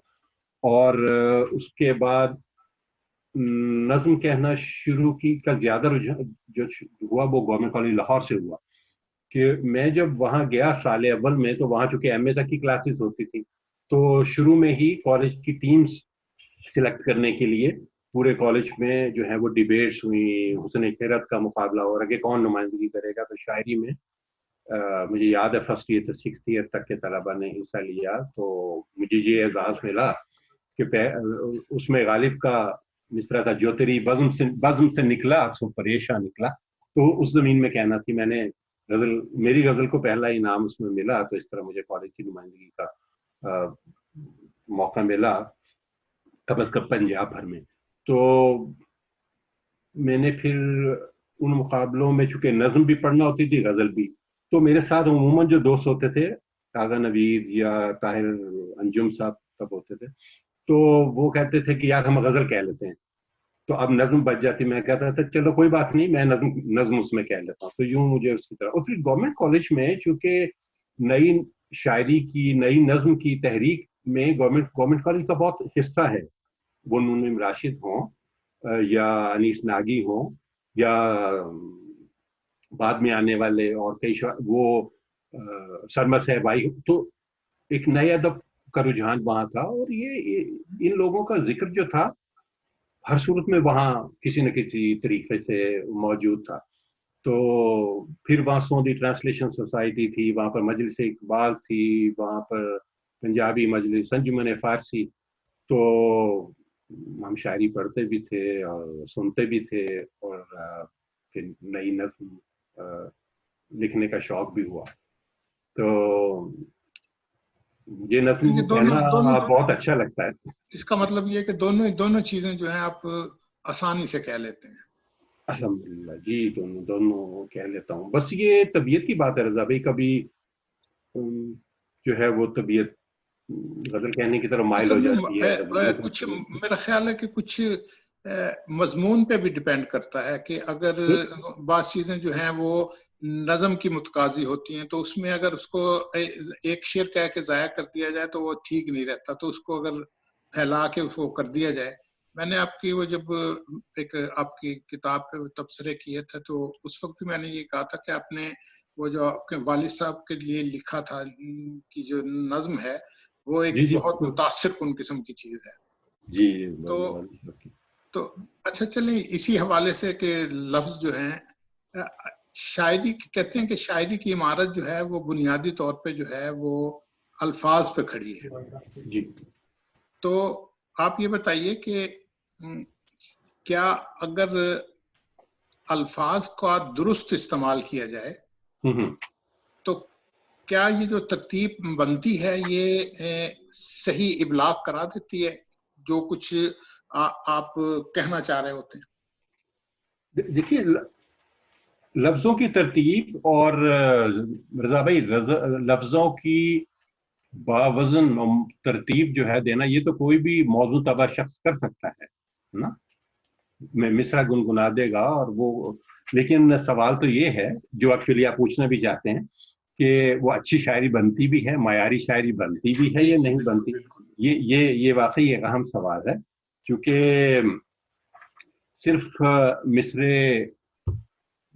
اور اس کے بعد نظم کہنا شروع کی کا زیادہ رجحان جو ہوا وہ گورنمنٹ کالج لاہور سے ہوا. کہ میں جب وہاں گیا سال اول میں، تو وہاں چونکہ ایم اے تک کی کلاسز ہوتی تھی، تو شروع میں ہی کالج کی ٹیمز سلیکٹ کرنے کے لیے پورے کالج میں جو ہے وہ ڈیبیٹس ہوئی، حسن خیرت کا مقابلہ ہو رہا کہ کون نمائندگی کرے گا. تو شاعری میں مجھے یاد ہے فرسٹ ایئر سے سکسth ایئر تک کے طلبا نے حصہ لیا. تو مجھے یہ اعزاز ملا کہ اس میں غالب کا مصرع تھا، جو تیری بزم سے نکلا سو پریشاں نکلا. تو اس زمین میں کہنا تھی میں نے میری غزل کو پہلا انعام اس میں ملا. تو اس طرح مجھے کالج کی نمائندگی کا موقع ملا کم از کم پنجاب بھر میں. تو میں نے پھر ان مقابلوں میں چونکہ نظم بھی پڑھنا ہوتی تھی، غزل بھی، تو میرے ساتھ عموماً جو دوست ہوتے تھے، آغا نوید یا طاہر انجم صاحب سب ہوتے تھے، تو وہ کہتے تھے کہ یار ہم غزل کہہ لیتے ہیں. تو اب نظم بچ جاتی، میں کہتا تھا چلو کوئی بات نہیں، میں نظم اس میں کہہ لیتا ہوں. تو یوں مجھے اس کی طرح. اور پھر گورنمنٹ کالج میں چونکہ نئی شاعری کی، نئی نظم کی تحریک میں گورنمنٹ کالج کا بہت حصہ ہے. وہ نون راشد ہوں یا انیس ناگی ہوں یا بعد میں آنے والے اور کئی وہ سرمد صاحبائی، تو ایک نئے ادب کا رجحان وہاں تھا. اور یہ ان لوگوں کا ذکر جو تھا ہر صورت میں وہاں کسی نہ کسی طریقے سے موجود تھا. تو پھر وہاں سوندی ٹرانسلیشن سوسائٹی تھی، وہاں پر مجلس اقبال تھی، وہاں پر پنجابی مجلس، انجمن فارسی. تو ہم شاعری پڑھتے بھی تھے اور سنتے بھی تھے، اور پھر نئی نظم لکھنے کا شوق بھی ہوا. تو یہ نظم کہنا دونوں بہت اچھا لگتا ہے. اس کا مطلب یہ کہ دونوں چیزیں جو ہیں آپ آسانی سے کہہ لیتے ہیں. الحمدللہ جی، دونوں کہہ لیتا ہوں. بس یہ طبیعت کی بات ہے رضا بھائی، کبھی جو ہے وہ طبیعت غزل کہنے کی طرف مائل ہو جاتی ہے. کچھ میرا خیال ہے کہ کچھ مضمون پہ بھی ڈیپینڈ کرتا ہے کہ اگر بعض چیزیں جو ہیں وہ نظم کی متقاضی ہوتی ہیں تو اس میں اگر اس کو ایک شعر کہہ کے ضائع کر دیا جائے تو وہ ٹھیک نہیں رہتا. تو اس کو اگر پھیلا کے اس کو کر دیا جائے. میں نے آپ کی وہ جب ایک آپ کی کتاب پہ تبصرے کیے تھے تو اس وقت بھی میں نے یہ کہا تھا کہ آپ نے وہ جو آپ کے والد صاحب کے لیے لکھا تھا کہ جو نظم ہے وہ ایک بہت متاثر کن قسم کی چیز ہے. جی تو اچھا چلیں اسی حوالے سے کہ لفظ جو ہیں شاعری کہتے ہیں کہ شاعری کی عمارت جو ہے وہ بنیادی طور پہ جو ہے وہ الفاظ پہ کھڑی ہے. جی. تو آپ یہ بتائیے کہ کیا اگر الفاظ کا درست استعمال کیا جائے تو کیا یہ جو ترتیب بنتی ہے یہ صحیح ابلاغ کرا دیتی ہے جو کچھ آپ کہنا چاہ رہے ہوتے ہیں؟ دیکھیے، لفظوں کی ترتیب اور رضا بھائی لفظوں کی باوزن ترتیب جو ہے دینا، یہ تو کوئی بھی موضوع طبع شخص کر سکتا ہے نا. میں مصرع گنگنا دے گا اور وہ، لیکن سوال تو یہ ہے جو ایکچولی آپ پوچھنا بھی چاہتے ہیں کہ وہ اچھی شاعری بنتی بھی ہے، معیاری شاعری بنتی بھی ہے یا نہیں بنتی. یہ واقعی ایک اہم سوال ہے، کیونکہ صرف مصرے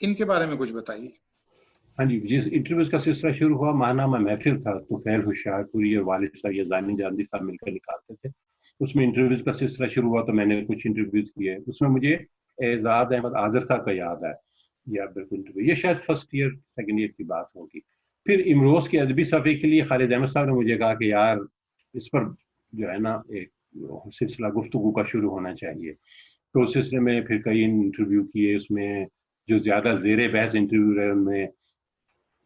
ان کے بارے میں کچھ بتائیے. ہاں جی، جس انٹرویوز کا سلسلہ شروع ہوا، ماہنامہ محفل تھا تو فیل ہوشیار پوری اور والد صاحب یزدانی جاندی صاحب مل کر نکالتے تھے. اس میں انٹرویوز کا سلسلہ شروع ہوا تو میں نے کچھ انٹرویوز کیے. اس میں مجھے اعزاز احمد آذر صاحب کا یاد ہے، یا بالکل انٹرویو، یہ شاید فرسٹ ایئر سیکنڈ ایئر کی بات ہوگی. پھر امروز کے ادبی صفحے کے لیے خالد احمد صاحب نے مجھے کہا کہ یار اس پر جو ہے نا ایک سلسلہ گفتگو کا شروع ہونا چاہیے. تو اس سلسلے میں پھر کئی انٹرویو کیے. اس میں جو زیادہ زیر بحث انٹرویو رہے ان میں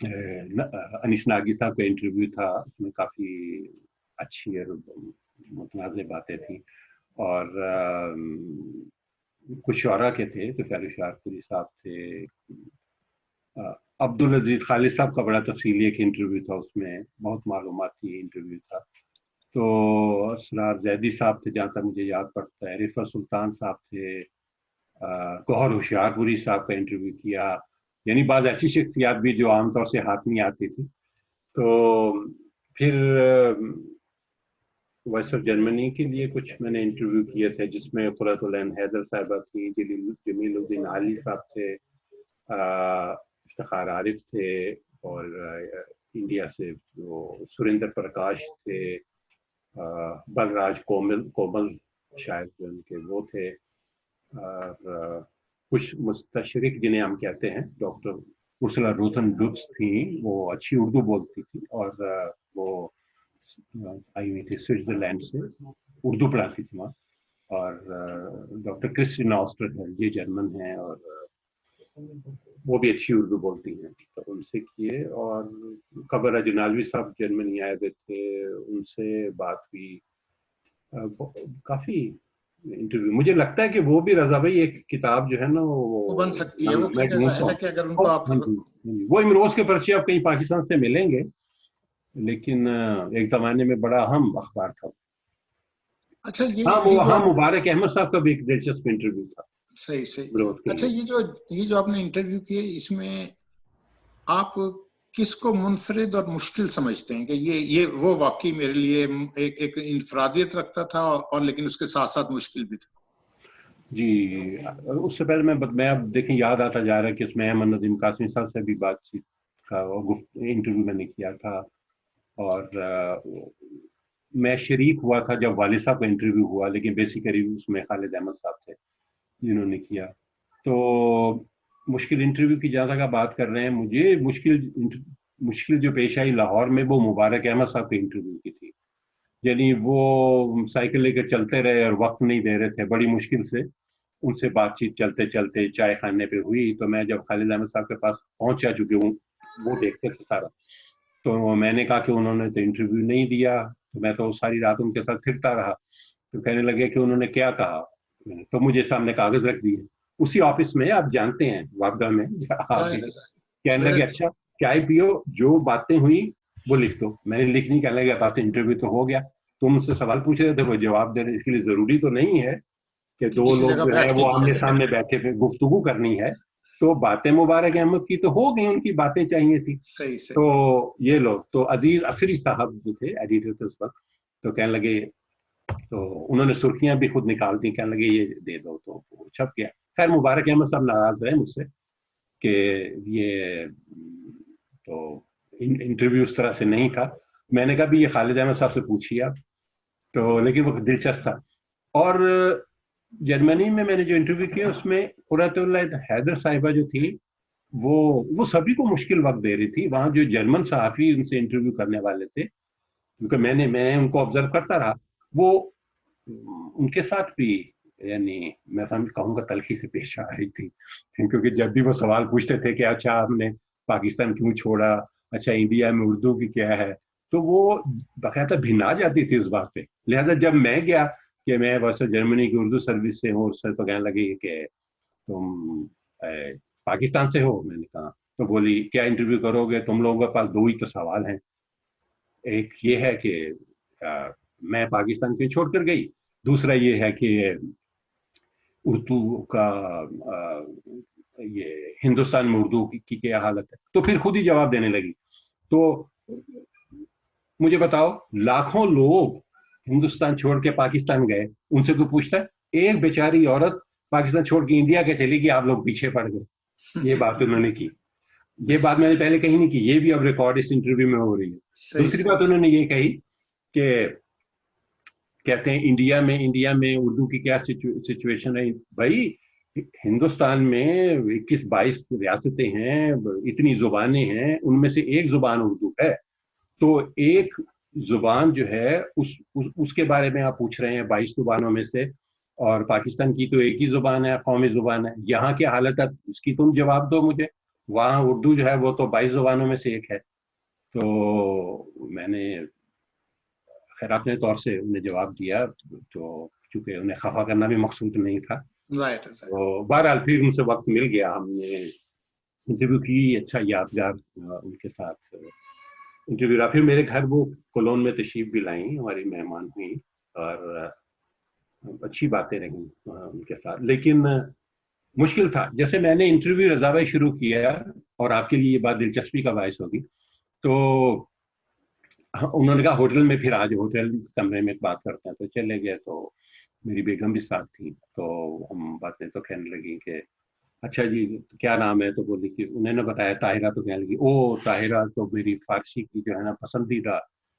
انیس ناگی صاحب کا انٹرویو تھا. اس میں کافی اچھی اور متنازع باتیں تھیں. اور کچھ شعراء کے تھے تو فیض ہوشیار پوری صاحب تھے. عبدالعزیز خالد صاحب کا بڑا تفصیلی ایک انٹرویو تھا، اس میں بہت معلوماتی انٹرویو تھا. تو اسرار زیدی صاحب تھے جہاں تک مجھے یاد پڑتا ہے. رفعت سلطان صاحب تھے. گوہر ہوشیار پوری صاحب کا انٹرویو کیا. یعنی بعض ایسی شخصیات بھی جو عام طور سے ہاتھ نہیں آتی تھی. تو پھر وائس آف جرمنی کے لیے کچھ میں نے انٹرویو کیے تھے جس میں قرۃ العین حیدر صاحبہ تھی، جمیل الدین عالی صاحب تھے، افتخار عارف تھے، اور انڈیا سے جو سریندر پرکاش تھے، بلراج کومل شاید ان کے وہ تھے، اور کچھ مستشرق جنہیں ہم کہتے ہیں، ڈاکٹر ارسلا روتھن ڈبس تھیں، وہ اچھی اردو بولتی تھی اور وہ آئی ہوئی تھی سوئٹزرلینڈ سے، اردو پڑھاتی تھی وہاں. اور ڈاکٹر کرسٹینا آسٹر ہے، یہ جرمن ہیں اور وہ بھی اچھی اردو بولتی ہیں، تو ان سے کیے. اور قبر اجنالوی صاحب جرمنی آئے ہوئے تھے، ان سے بات ہوئی. کافی انٹرویو. مجھے لگتا ہے کہ وہ بھی رضا بھائی ایک کتاب جو ہے نا وہ بن سکتی ہے. وہ کہ اگر ان کو آپ وہ امروز کے پرچے آپ کہیں پاکستان سے ملیں گے، لیکن ایک زمانے میں بڑا اہم اخبار تھا. اچھا ہاں مبارک احمد صاحب کا بھی ایک دلچسپ انٹرویو تھا. صحیح. اچھا یہ جو آپ نے انٹرویو کیے، اس میں آپ کس کو منفرد اور مشکل سمجھتے ہیں کہ یہ وہ واقعی میرے لیے ایک انفرادیت رکھتا تھا اور لیکن اس کے ساتھ ساتھ مشکل بھی تھا؟ جی، اس سے پہلے میں اب دیکھیں یاد آتا جا رہا ہے کہ اس میں احمد ندیم قاسمی صاحب سے بھی بات چیت کا انٹرویو میں نے کیا تھا. اور میں شریک ہوا تھا جب والد صاحب کا انٹرویو ہوا، لیکن بیسیکلی اس میں خالد احمد صاحب تھے جنہوں نے کیا. تو مشکل انٹرویو کی جہاں تک آپ بات کر رہے ہیں، مجھے مشکل جو پیش آئی لاہور میں وہ مبارک احمد صاحب کے انٹرویو کی تھی. یعنی وہ سائیکل لے کر چلتے رہے اور وقت نہیں دے رہے تھے، بڑی مشکل سے ان سے بات چیت چلتے چلتے چائے خانے پہ ہوئی. تو میں جب خالد احمد صاحب کے پاس پہنچا، چکے ہوں وہ دیکھتے تھے سارا، تو میں نے کہا کہ انہوں نے تو انٹرویو نہیں دیا. تو میں تو ساری رات ان کے ساتھ پھرتا رہا. تو کہنے لگے کہ انہوں نے کیا کہا. تو مجھے سامنے کاغذ رکھ دیے اسی آفس میں، آپ جانتے ہیں واپڈا میں. کہنے لگے اچھا چائے پیو، جو باتیں ہوئی وہ لکھ دو. میں نے لکھنی، کہنے لگے پاس انٹرویو تو ہو گیا، تم سے سوال پوچھ رہے تھے وہ جواب دے رہے. اس کے لیے ضروری تو نہیں ہے کہ دو لوگ جو ہے وہ آمنے سامنے بیٹھے پہ گفتگو کرنی ہے. تو باتیں مبارک احمد کی تو ہو گئی، ان کی باتیں چاہیے تھی. تو یہ لوگ تو عزیز عصری صاحب جو تھے ایڈیٹر اس وقت، تو کہنے لگے، تو انہوں نے سرخیاں بھی خود نکال دی، کہنے لگے یہ دے دو، تو وہ چھپ گیا. خیر مبارک احمد صاحب ناراض رہے مجھ سے کہ یہ تو انٹرویو اس طرح سے نہیں تھا. میں نے کہا بھی یہ خالد احمد صاحب سے پوچھیے آپ. تو لیکن وہ دلچسپ تھا. اور جرمنی میں نے جو انٹرویو کیا اس میں قرۃ العین حیدر صاحبہ جو تھی وہ سبھی کو مشکل وقت دے رہی تھی. وہاں جو جرمن صحافی ان سے انٹرویو کرنے والے تھے، کیونکہ میں ان کو آبزرو کرتا رہا، وہ ان کے ساتھ بھی یعنی میں کہوں گا تلخی سے پیش آ رہی تھی. کیونکہ جب بھی وہ سوال پوچھتے تھے کہ اچھا آپ نے پاکستان کیوں چھوڑا، اچھا انڈیا میں اردو کی کیا ہے، تو وہ باقاعدہ بھنا جاتی تھی اس بات پہ. لہذا جب میں گیا کہ میں ویسے جرمنی کی اردو سروس سے ہوں، اس سے تو کہنے لگی کہ تم پاکستان سے ہو. میں نے کہا، تو بولی کیا انٹرویو کرو گے، تم لوگوں کے پاس دو ہی تو سوال ہیں، ایک یہ ہے کہ میں پاکستان کیوں چھوڑ کر گئی، دوسرا یہ ہے کہ اردو کا یہ ہندوستان میں اردو کی کیا حالت ہے. تو پھر خود ہی جواب دینے لگی. تو مجھے بتاؤ، لاکھوں لوگ ہندوستان چھوڑ کے پاکستان گئے، ان سے کوئی پوچھتا ہے؟ ایک بیچاری عورت پاکستان چھوڑ کے انڈیا کے چلی گئی، آپ لوگ پیچھے پڑ گئے. یہ بات انہوں نے کی. یہ بات میں نے پہلے کہیں نہیں کی, یہ بھی اب ریکارڈ اس انٹرویو میں ہو رہی ہے. دوسری بات انہوں نے یہ کہی کہ کہتے ہیں انڈیا میں اردو کی کیا سچویشن ہے. بھائی ہندوستان میں 21-22 ریاستیں ہیں, اتنی زبانیں ہیں, ان میں سے ایک زبان اردو ہے. تو ایک زبان جو ہے اس کے بارے میں آپ پوچھ رہے ہیں 22 زبانوں میں سے, اور پاکستان کی تو ایک ہی زبان ہے, قومی زبان ہے. یہاں کی حالت ہے اس کی تم جواب دو مجھے. وہاں اردو جو ہے وہ تو 22 زبانوں میں سے ایک ہے. تو میں نے خیر اپنے طور سے انہیں جواب دیا, تو چونکہ انہیں خفا کرنا بھی مقصود نہیں تھا. تو بہرحال پھر ان سے وقت مل گیا, ہم نے انٹرویو کی, اچھا یادگار ان کے ساتھ انٹرویو رہا. پھر میرے گھر وہ کولون میں تشریف بھی لائیں, ہماری مہمان ہوئی, اور اچھی باتیں رہیں ان کے ساتھ. لیکن مشکل تھا. جیسے میں نے انٹرویو رضا بھائی شروع کیا, اور آپ کے لیے یہ بات دلچسپی کا باعث ہوگی, تو انہوں نے کہا ہوٹل میں, پھر آج ہوٹل کمرے میں بات کرتے ہیں, تو چلے گئے. تو میری بیگم بھی ساتھ تھی, تو ہم باتیں تو کہنے لگی کہ اچھا جی کیا نام ہے, تو بولی کہ انہوں نے بتایا طاہرہ. تو کہنے لگی او طاہرہ تو میری فارسی کی جو ہے نا پسندیدہ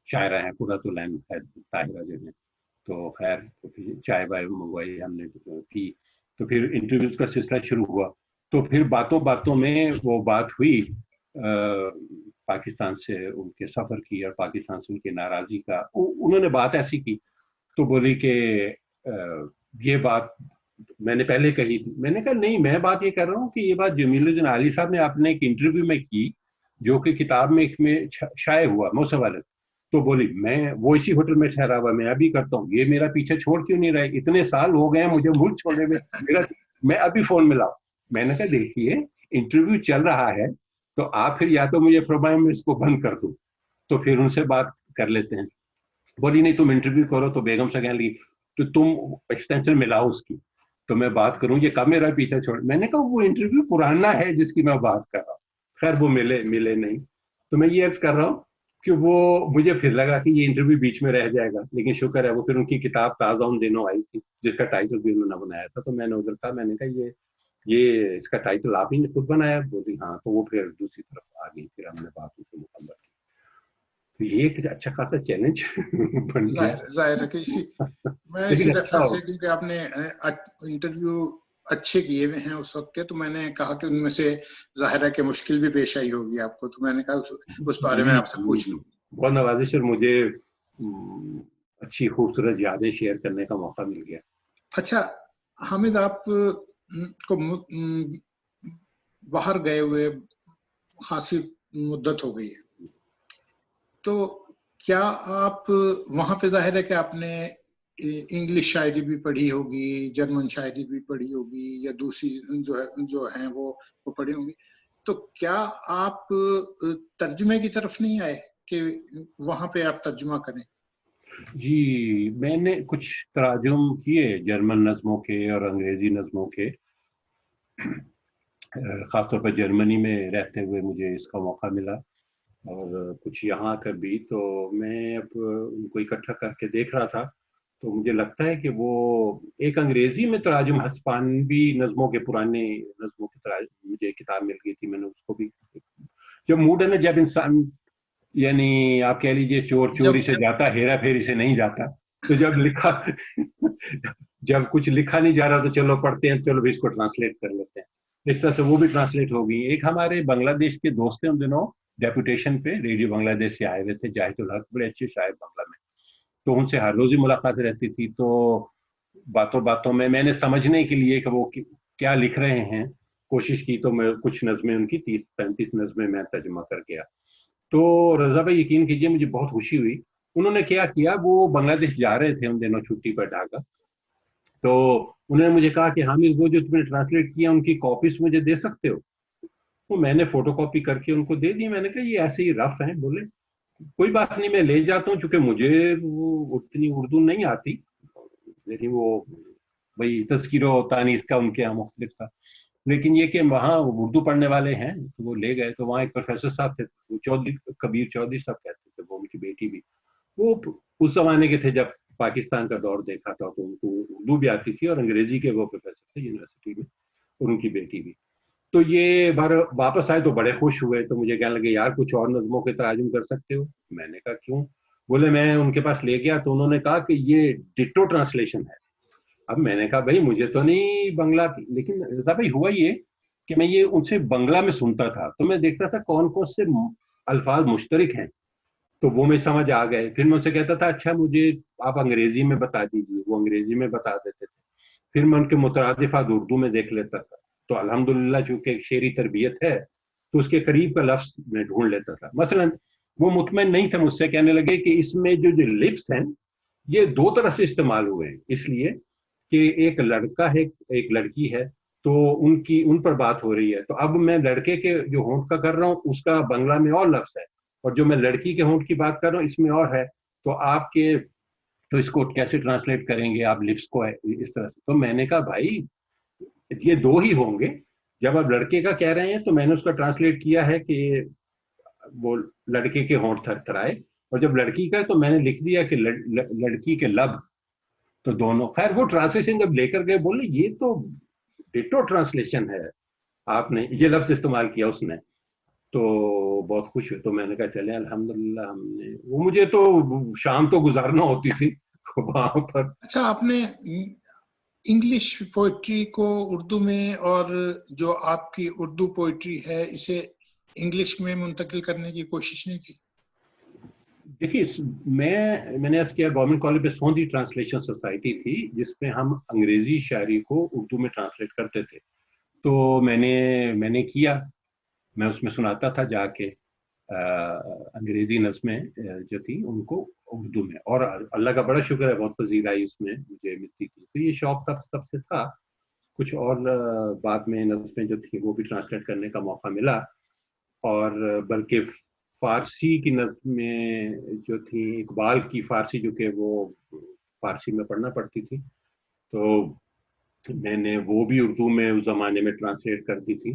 شاعرہ ہیں, قرۃ العین ہے طاہرہ جو ہے. تو خیر چائے وائے منگوائی ہم نے کی. تو پھر انٹرویوز کا سلسلہ شروع ہوا. تو پھر باتوں میں وہ بات ہوئی پاکستان سے ان کے سفر کی, اور پاکستان سے ان کی ناراضی کا. انہوں نے بات ایسی کی, تو بولی کہ یہ بات میں نے پہلے کہی تھی. میں نے کہا نہیں, میں بات یہ کر رہا ہوں کہ یہ بات جمیل الدین علی صاحب نے آپ نے ایک انٹرویو میں کی, جو کہ کتاب میں شائع ہوا موسوالد. تو بولی میں وہ اسی ہوٹل میں ٹھہرا ہوا, میں ابھی کرتا ہوں. یہ میرا پیچھے چھوڑ کیوں نہیں رہے, اتنے سال ہو گئے ہیں مجھے ملک چھوڑے میں, میں ابھی فون ملاؤ. میں نے کہا دیکھیے انٹرویو چل رہا ہے, تو آپ پھر یا تو مجھے فرمائیں میں اس کو بند کر دوں, تو پھر ان سے بات کر لیتے ہیں. بولی نہیں تم انٹرویو کرو. تو بیگم سے کہنے لگی تو تم ایکسٹینشن ملاؤ اس کی, تو میں بات کروں, یہ کب میرا پیچھے چھوڑ. میں نے کہا وہ انٹرویو پرانا ہے جس کی میں بات کر رہا ہوں. خیر وہ ملے نہیں. تو میں یہ عرض کر رہا ہوں کہ وہ مجھے پھر لگا کہ یہ انٹرویو بیچ میں رہ جائے گا, لیکن شکر ہے وہ پھر ان کی کتاب تازہ ان دنوں آئی تھی, جس کا ٹائٹل بھی انہوں نے بنایا تھا. تو میں نے ادھر تھا, میں نے کہا یہ اس کا ٹائٹل آپ ہی نے خود بنایا. بولی ہاں. تو وہ پھر دوسری طرف آ گئی, پھر ہم نے بات ان سے مکمل کی. تو یہ ایک اچھا خاصا چیلنج بن گیا. ظاہر ہے کہ میں اسی ریفرنس سے, کیونکہ آپ نے انٹرویو اچھے کیے ہوئے ہیں اس وقت کے, تو میں نے کہا کہ ان میں سے ظاہر ہے کہ مشکل بھی پیش آئی ہوگی آپ کو, تو میں نے کہا اس بارے میں آپ سے پوچھ لوں. بہت نوازش, اور مجھے اچھی خوبصورت یادیں شیئر کرنے کا موقع مل گیا. اچھا حامد, آپ کو باہر گئے ہوئے خاصی مدت ہو گئی ہے, تو کیا آپ وہاں پہ ظاہر ہے کہ آپ نے انگلش شاعری بھی پڑھی ہوگی, جرمن شاعری بھی پڑھی ہوگی, یا دوسری جو ہیں وہ پڑھی ہوگی, تو کیا آپ ترجمے کی طرف نہیں آئے کہ وہاں پہ آپ ترجمہ کریں؟ جی میں نے کچھ تراجم کیے جرمن نظموں کے اور انگریزی نظموں کے, خاص طور پر جرمنی میں رہتے ہوئے مجھے اس کا موقع ملا, اور کچھ یہاں کر بھی. تو میں اب ان کو اکٹھا کر کے دیکھ رہا تھا, تو مجھے لگتا ہے کہ وہ ایک انگریزی میں تراجم ہسپانوی نظموں کے, پرانے نظموں کے تراجم, مجھے کتاب مل گئی تھی, میں نے اس کو بھی. جب موڈ ہے نا, جب انسان یعنی آپ کہہ لیجئے چور چوری سے جاتا, ہیرا پھیری سے نہیں جاتا, تو جب کچھ لکھا نہیں جا رہا تو چلو پڑھتے ہیں, چلو بھی اس کو ٹرانسلیٹ کر لیتے ہیں. اس طرح سے وہ بھی ٹرانسلیٹ ہو گئی. ایک ہمارے بنگلہ دیش کے دوست ہیں, ان دنوں ڈیپوٹیشن پہ ریڈیو بنگلہ دیش سے آئے ہوئے تھے, جاہد الحق, بڑے اچھے شاعر بنگلہ میں. تو ان سے ہر روز ہی ملاقات رہتی تھی. تو باتوں میں نے سمجھنے کے لیے کہ وہ کیا لکھ رہے ہیں کوشش کی, تو میں کچھ نظمیں ان کی 30-35 نظمیں میں ترجمہ کر گیا. تو رضا بھائی یقین کیجئے مجھے بہت خوشی ہوئی. انہوں نے کیا کیا, وہ بنگلہ دیش جا رہے تھے ان دنوں چھٹی پر ڈھاکہ, تو انہوں نے مجھے کہا کہ حامد وہ جو تم نے ٹرانسلیٹ کیا ان کی کاپیز مجھے دے سکتے ہو. تو میں نے فوٹو کاپی کر کے ان کو دے دی. میں نے کہا یہ ایسے ہی رف ہیں. بولے کوئی بات نہیں, میں لے جاتا ہوں, چونکہ مجھے وہ اتنی اردو نہیں آتی, لیکن وہ بھائی تذکیر و تانیث کا ان کے یہاں مختلف تھا. لیکن یہ کہ وہاں اردو پڑھنے والے ہیں, تو وہ لے گئے. تو وہاں ایک پروفیسر صاحب تھے, کبیر چودھری صاحب کہتے تھے, وہ ان کی بیٹی بھی, وہ اس زمانے کے تھے جب پاکستان کا دور دیکھا تھا, تو ان کو اردو بھی آتی تھی, اور انگریزی کے وہ پروفیسر تھے یونیورسٹی میں, اور ان کی بیٹی بھی. تو یہ واپس آئے تو بڑے خوش ہوئے, تو مجھے کہنے لگے یار کچھ اور نظموں کے تراجم کر سکتے ہو. میں نے کہا کیوں؟ بولے میں ان کے پاس لے گیا تو انہوں نے کہا کہ یہ ڈٹو ٹرانسلیشن ہے. اب میں نے کہا بھائی مجھے تو نہیں بنگلہ, لیکن رضا بھائی ہوا یہ کہ میں یہ ان سے بنگلہ میں سنتا تھا, تو میں دیکھتا تھا کون کون سے الفاظ مشترک ہیں, تو وہ میں سمجھ آ گئے. پھر میں ان سے کہتا تھا اچھا مجھے آپ انگریزی میں بتا دیجیے, وہ انگریزی میں بتا دیتے تھے. پھر میں ان کے مترادفات اردو میں دیکھ لیتا تھا, تو الحمدللہ چونکہ ایک شعری تربیت ہے تو اس کے قریب کا لفظ میں ڈھونڈ لیتا تھا. مثلا وہ مطمئن نہیں تھے مجھ سے, کہنے لگے کہ اس میں جو لپس ہیں یہ دو طرح سے استعمال ہوئے ہیں, اس لیے کہ ایک لڑکا ہے ایک لڑکی ہے, تو ان پر بات ہو رہی ہے. تو اب میں لڑکے کے جو ہونٹ کا کر رہا ہوں اس کا بنگلہ میں اور لفظ ہے, اور جو میں لڑکی کے ہونٹ کی بات کر رہا ہوں اس میں اور ہے, تو آپ کے تو اس کو کیسے ٹرانسلیٹ کریں گے آپ لپس کو اس طرح سے. تو میں نے کہا بھائی یہ دو ہی ہوں گے, جب آپ لڑکے کا کہہ رہے ہیں تو میں نے اس کا ٹرانسلیٹ کیا ہے کہ وہ لڑکے کے ہونٹ تھرتھرائے, اور جب لڑکی کا تو میں نے لکھ دیا کہ لڑکی کے لب. تو دونوں خیر وہ ٹرانسلیشن جب لے کر گئے بولے یہ تو ڈٹو ٹرانسلیشن ہے, آپ نے یہ لفظ استعمال کیا اس نے, تو بہت خوش ہوئے. تو میں نے کہا چلے الحمدللہ ہم نے وہ, مجھے تو شام تو گزارنا ہوتی تھی وہاں پر. اچھا آپ نے انگلش پوئٹری کو اردو میں اور جو آپ کی اردو پوئٹری ہے اسے انگلش میں منتقل کرنے کی کوشش نہیں کی؟ دیکھیے میں نے کیا گورنمنٹ کالج پہ سوندھی ٹرانسلیشن سوسائٹی تھی جس میں ہم انگریزی شاعری کو اردو میں ٹرانسلیٹ کرتے تھے. تو میں نے کیا, میں اس میں سناتا تھا جا کے انگریزی نظمیں جو تھی ان کو اردو میں, اور اللہ کا بڑا شکر ہے بہت پذیرائی اس میں مجھے ملتی تھی. تو یہ شوق تب سے تھا. کچھ اور بعد میں نظمیں جو تھی وہ بھی ٹرانسلیٹ کرنے کا موقع ملا, اور بلکہ فارسی کی نظمیں جو تھی اقبال کی فارسی, جو کہ وہ فارسی میں پڑھنا پڑتی تھی, تو میں نے وہ بھی اردو میں اس زمانے میں ٹرانسلیٹ کر دی تھی.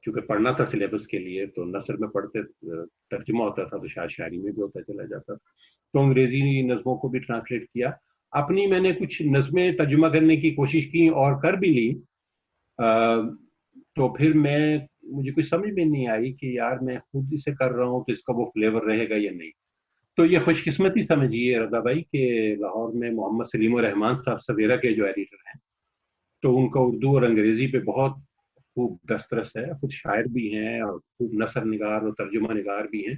چونکہ پڑھنا تھا سلیبس کے لیے, تو نثر میں پڑھتے ترجمہ ہوتا تھا تو شاعری میں بھی ہوتا چلا جاتا. تو انگریزی نظموں کو بھی ٹرانسلیٹ کیا. اپنی میں نے کچھ نظمیں ترجمہ کرنے کی کوشش کی اور کر بھی لی. تو پھر مجھے کوئی سمجھ میں نہیں آئی کہ یار میں خود اسے کر رہا ہوں تو اس کا وہ فلیور رہے گا یا نہیں. تو یہ خوش قسمتی سمجھیے رضا بھائی کہ لاہور میں محمد سلیم الرحمان صاحب سویرا کے جو ایڈیٹر ہیں, تو ان کا اردو اور انگریزی پہ بہت خوب دسترس ہے, خود شاعر بھی ہیں اور خوب نثر نگار اور ترجمہ نگار بھی ہیں.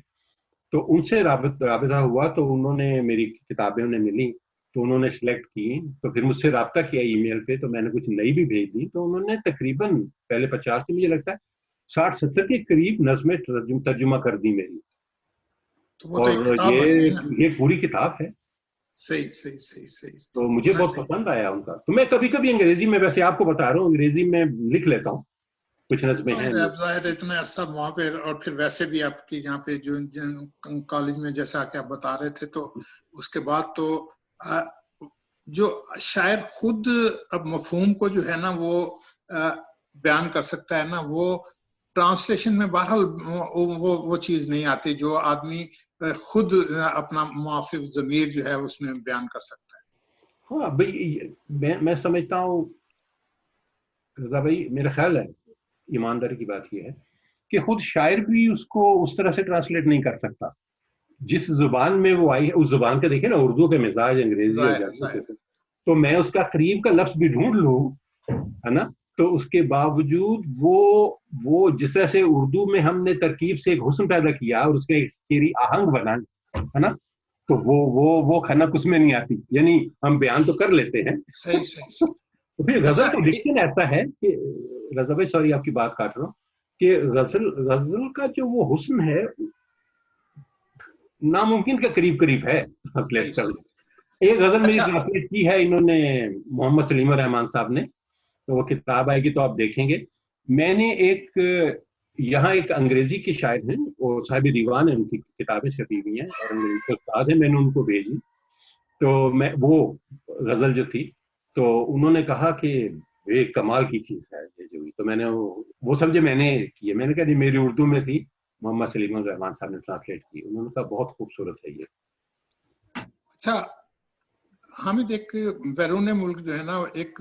تو ان سے رابطہ ہوا, تو انہوں نے میری کتابیں انہیں ملی تو انہوں نے سلیکٹ کی, تو پھر مجھ سے رابطہ کیا ای میل پہ, تو میں نے کچھ نئی بھی بھیج دی. تو انہوں نے تقریباً پہلے 50 سے مجھے لگتا ہے 60-70 کے قریب نظمیں ترجمہ کر دی میری, اور یہ پوری کتاب ہے. صحیح. تو مجھے بہت پسند آیا ان کا. تو میں کبھی کبھی انگریزی میں, ویسے آپ کو بتا رہا ہوں, انگریزی میں لکھ لیتا ہوں کچھ نظمیں ہیں. ظاہر اتنا عرصہ وہاں پہ, اور پھر ویسے بھی آپ کی یہاں پہ جو کالج میں جیسا کہ آپ بتا رہے تھے, تو اس کے بعد تو جو شاعر خود اب مفہوم کو جو ہے نا وہ بیان کر سکتا ہے نا, وہ ٹرانسلیشن میں بہرحال وہ چیز نہیں آتی جو آدمی خود اپنا معافف ضمیر جو ہے اس میں بیان کر سکتا ہے. ہاں بھائی میں سمجھتا ہوں رضا بھائی, میرا خیال ہے ایمانداری کی بات یہ ہے کہ خود شاعر بھی اس کو اس طرح سے ٹرانسلیٹ نہیں کر سکتا جس زبان میں وہ آئی ہے. اس زبان کے دیکھیں نا, اردو کے مزاج انگریزی ہو جاتے ہیں, تو میں اس کا قریب کا لفظ بھی ڈھونڈ لوں ہے نا, تو اس کے باوجود وہ جس طرح سے اردو میں ہم نے ترکیب سے ایک حسن پیدا کیا اور اس کے شعری آہنگ بنا ہے نا, تو وہ کھنک اس میں نہیں آتی. یعنی ہم بیان تو کر لیتے ہیں. صحیح. تو پھر غزل تو لیکن ایسا ہے کہ رضا بھائی, سوری آپ کی بات کاٹ رہا ہوں, کہ غزل کا جو وہ حسن ہے ناممکن کے قریب ہے. ایک غزل میری ٹرانسلیٹ کی ہے انہوں نے, محمد سلیم الرحمان صاحب نے, تو وہ کتاب آئے گی تو آپ دیکھیں گے. میں نے یہاں ایک انگریزی کے شاعر ہیں, وہ صاحب دیوان ہیں, ان کی کتابیں چھپی ہوئی ہیں اور انگریزی استاد ہیں, میں نے ان کو بھیجی. تو میں وہ غزل جو تھی تو انہوں نے کہا کہ یہ کمال کی چیز ہے جو ہوئی, تو میں نے وہ سمجھے میں نے کیے. میں نے کہا جی میری اردو میں تھی, محمد سلیم الرحمان صاحب نے ٹرانسلیٹ کی. انہوں نے کہا بہت خوبصورت ہے یہ. اچھا حامد, ایک بیرون ملک جو ہے نا ایک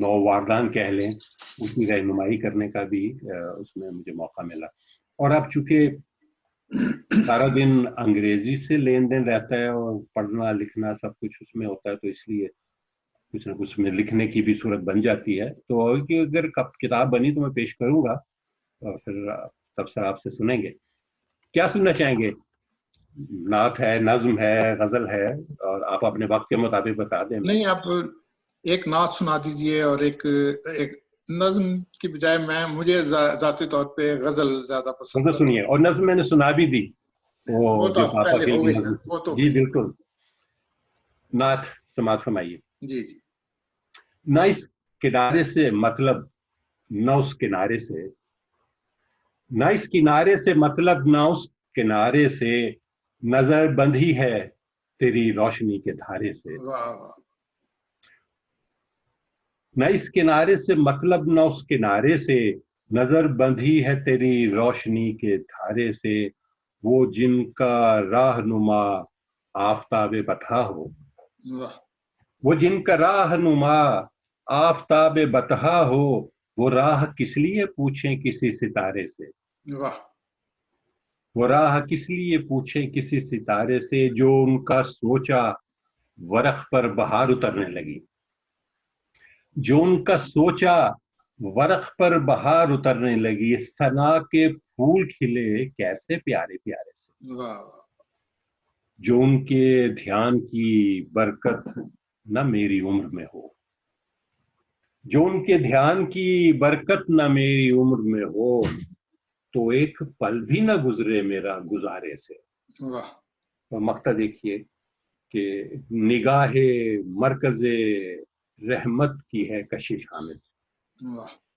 نوواردان کہہ لیں، اس کی رہنمائی کرنے کا بھی اس میں مجھے موقع ملا. اور اب چونکہ سارا دن انگریزی سے لین دین رہتا ہے اور پڑھنا لکھنا سب کچھ اس میں ہوتا ہے، تو اس لیے کچھ نہ کچھ میں لکھنے کی بھی صورت بن جاتی ہے. تو اگر کتاب بنی تو میں پیش کروں گا اور پھر تبصرہ آپ سے سنیں گے. کیا سننا چاہیں گے؟ نعت ہے، نظم ہے، غزل ہے، اور آپ اپنے وقت کے مطابق بتا دیں. نہیں، آپ ایک نعت سنا دیجئے اور ایک نظم کی بجائے مجھے ذاتی طور پہ غزل زیادہ پسند ہے. سنیے، اور نظم میں نے سنا بھی دی وہ تو پہلے ہو گئی نا، وہ تو جی بالکل. نعت سماعت فرمائیے. جی جی. نہ اس کنارے سے مطلب نہ اس کنارے سے، نہ اس کنارے سے مطلب نہ اس کنارے سے، نظر بندھی ہے تیری روشنی کے دھارے سے. نہ اس کنارے سے مطلب نہ اس کنارے سے، نظر بندھی ہے تیری روشنی کے دھارے سے. وہ جن کا راہنما آفتاب بطحا ہو، وہ جن کا راہنما آفتاب بطحا ہو، وہ راہ کس لیے پوچھیں کسی ستارے سے. وہ راہ کس لیے پوچھیں کسی ستارے سے، جو ان کا سوچا ورق پر بہار اترنے لگی. جو ان کا سوچا ورق پر بہار اترنے لگی، ثنا کے پھول کھلے کیسے پیارے پیارے سے. جو ان کے دھیان کی برکت نہ میری عمر میں ہو، جو ان کے دھیان کی برکت نہ میری عمر میں ہو، تو ایک پل بھی نہ گزرے میرا گزارے سے. مقطع دیکھیے کہ نگاہ مرکز رحمت کی ہے کشش حامد،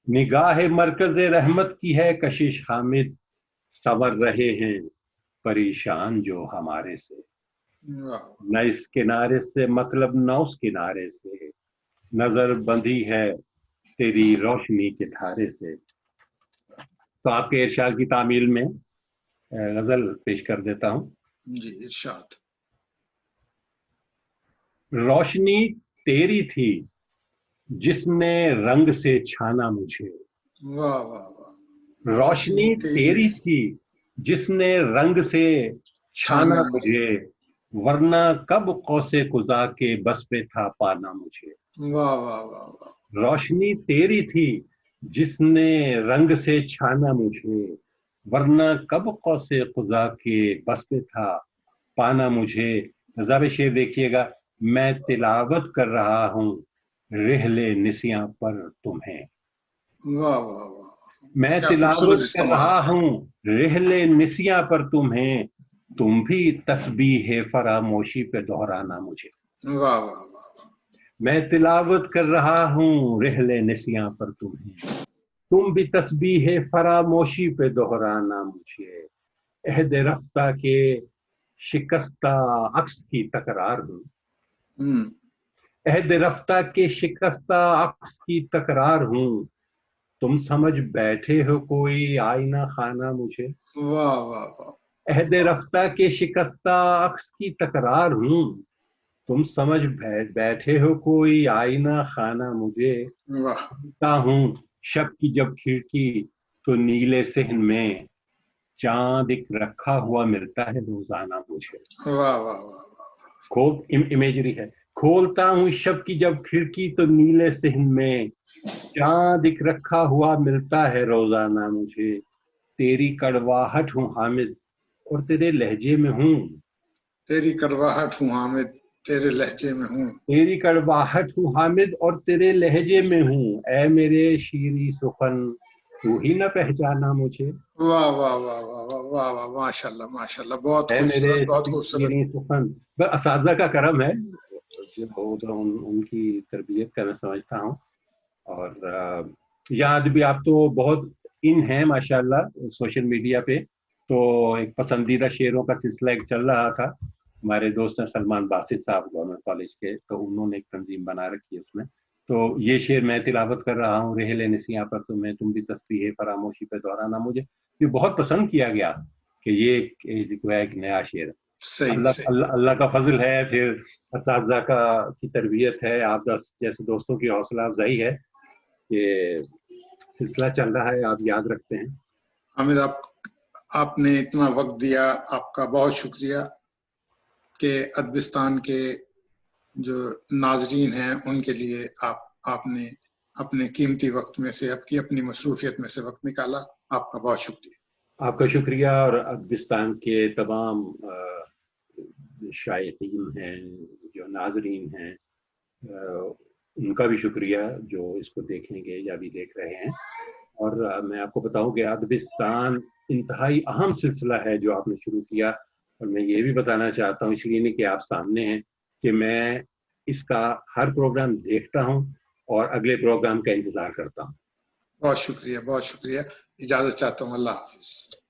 نگاہ مرکز رحمت کی ہے کشش حامد، سنور رہے ہیں پریشان جو ہمارے سے. نہ اس کنارے سے مطلب نہ اس کنارے سے، نظر بندھی ہے تیری روشنی کے دھارے سے. تو آپ کے ارشاد کی تعمیل میں غزل پیش کر دیتا ہوں. جی ارشاد. روشنی تیری تھی جس نے رنگ سے چھانا مجھے. واہ واہ واہ. روشنی تیری تھی جس نے رنگ سے چھانا مجھے، ورنہ کب قوس قزح کے بس پہ تھا پانا مجھے. واہ واہ واہ واہ. روشنی تیری تھی جس نے رنگ سے چھانا مجھے، ورنہ کب قوس قزح کے بس پہ تھا پانا مجھے. ذرا شعر دیکھیے گا. میں تلاوت کر رہا ہوں رحلے نسیاں پر تمہیں. واہ واہ واہ. میں تلاوت کر رہا ہوں رحلے نسیاں پر تمہیں، تم بھی تسبیح فراموشی پہ دہرانا مجھے. واہ واہ واہ. میں تلاوت کر رہا ہوں رحلے نسیاں پر تمہیں، تم بھی تسبیح فراموشی پہ دہرانا مجھے. عہد رفتہ کے شکستہ عکس کی تکرار ہوں، عہد رفتہ کے شکستہ عکس کی تکرار ہوں، تم سمجھ بیٹھے ہو کوئی آئینہ خانہ مجھے. واہ واہ واہ. عہد رفتہ کے شکستہ عکس کی تکرار ہوں، تم سمجھ بیٹھے ہو کوئی آئینہ خانہ مجھے. سنتا ہوں شب کی جب کھڑکی تو نیلے صحن میں چاند ایک رکھا ہوا ملتا ہے روزانہ مجھے. واہ واہ واہ. امیجری ہے. کھولتا ہوں شب کی جب کھڑکی تو نیلے صحن میں چاند ایک رکھا ہوا ملتا ہے روزانہ مجھے. تیری کڑواہٹ ہوں حامد اور تیرے لہجے میں ہوں، تیری کڑواہٹ ہوں حامد تیرے لہجے میں ہوں، تیری کڑواہٹ ہوں حامد اور تیرے لہجے میں ہوں. اے میرے شیریں سخن تو ہی نہ پہچانا مجھے. واہ واہ واہ واہ واہ واہ. ماشاء اللہ ماشاء اللہ. بہت اے میرے خوبصورت بہت خوبصورت. شیریں سخن. اساتذہ کا کرم ہے، ان کی تربیت کا میں سمجھتا ہوں. اور یاد بھی آپ تو بہت ان ہیں ماشاءاللہ سوشل میڈیا پہ. تو ایک پسندیدہ شعروں کا سلسلہ ایک چل رہا تھا. ہمارے دوست ہیں سلمان باسط صاحب گورنمنٹ کالج کے، تو انہوں نے ایک تنظیم بنا رکھی ہے اس میں. تو یہ شعر میں تلاوت کر رہا ہوں رحلے نسیاں پر تمہیں، تم بھی تسبیح فراموشی پہ دہرانا مجھے. یہ بہت پسند کیا گیا کہ یہ ایک نیا شعر. صحیح صحیح اللہ کا فضل ہے، پھر اساتذہ کی تربیت ہے، آپ جیسے دوستوں کی حوصلہ افزائی ہے، یہ سلسلہ چل رہا ہے، آپ یاد رکھتے ہیں۔ حامد، آپ نے اتنا وقت دیا، آپ کا بہت شکریہ کہ ادبستان کے جو ناظرین ہیں ان کے لیے آپ نے اپنے قیمتی وقت میں سے اپنی مصروفیت میں سے وقت نکالا، آپ کا بہت شکریہ۔ آپ کا شکریہ، اور ادبستان کے تمام شائقین ہیں، جو ناظرین ہیں، ان کا بھی شکریہ جو اس کو دیکھیں گے یا بھی دیکھ رہے ہیں۔ اور میں آپ کو بتاؤں کہ ادبستان انتہائی اہم سلسلہ ہے جو آپ نے شروع کیا، اور میں یہ بھی بتانا چاہتا ہوں، اس لیے نہیں کہ آپ سامنے ہیں، کہ میں اس کا ہر پروگرام دیکھتا ہوں اور اگلے پروگرام کا انتظار کرتا ہوں۔ بہت شکریہ، بہت شکریہ، اجازت چاہتا ہوں، اللہ حافظ۔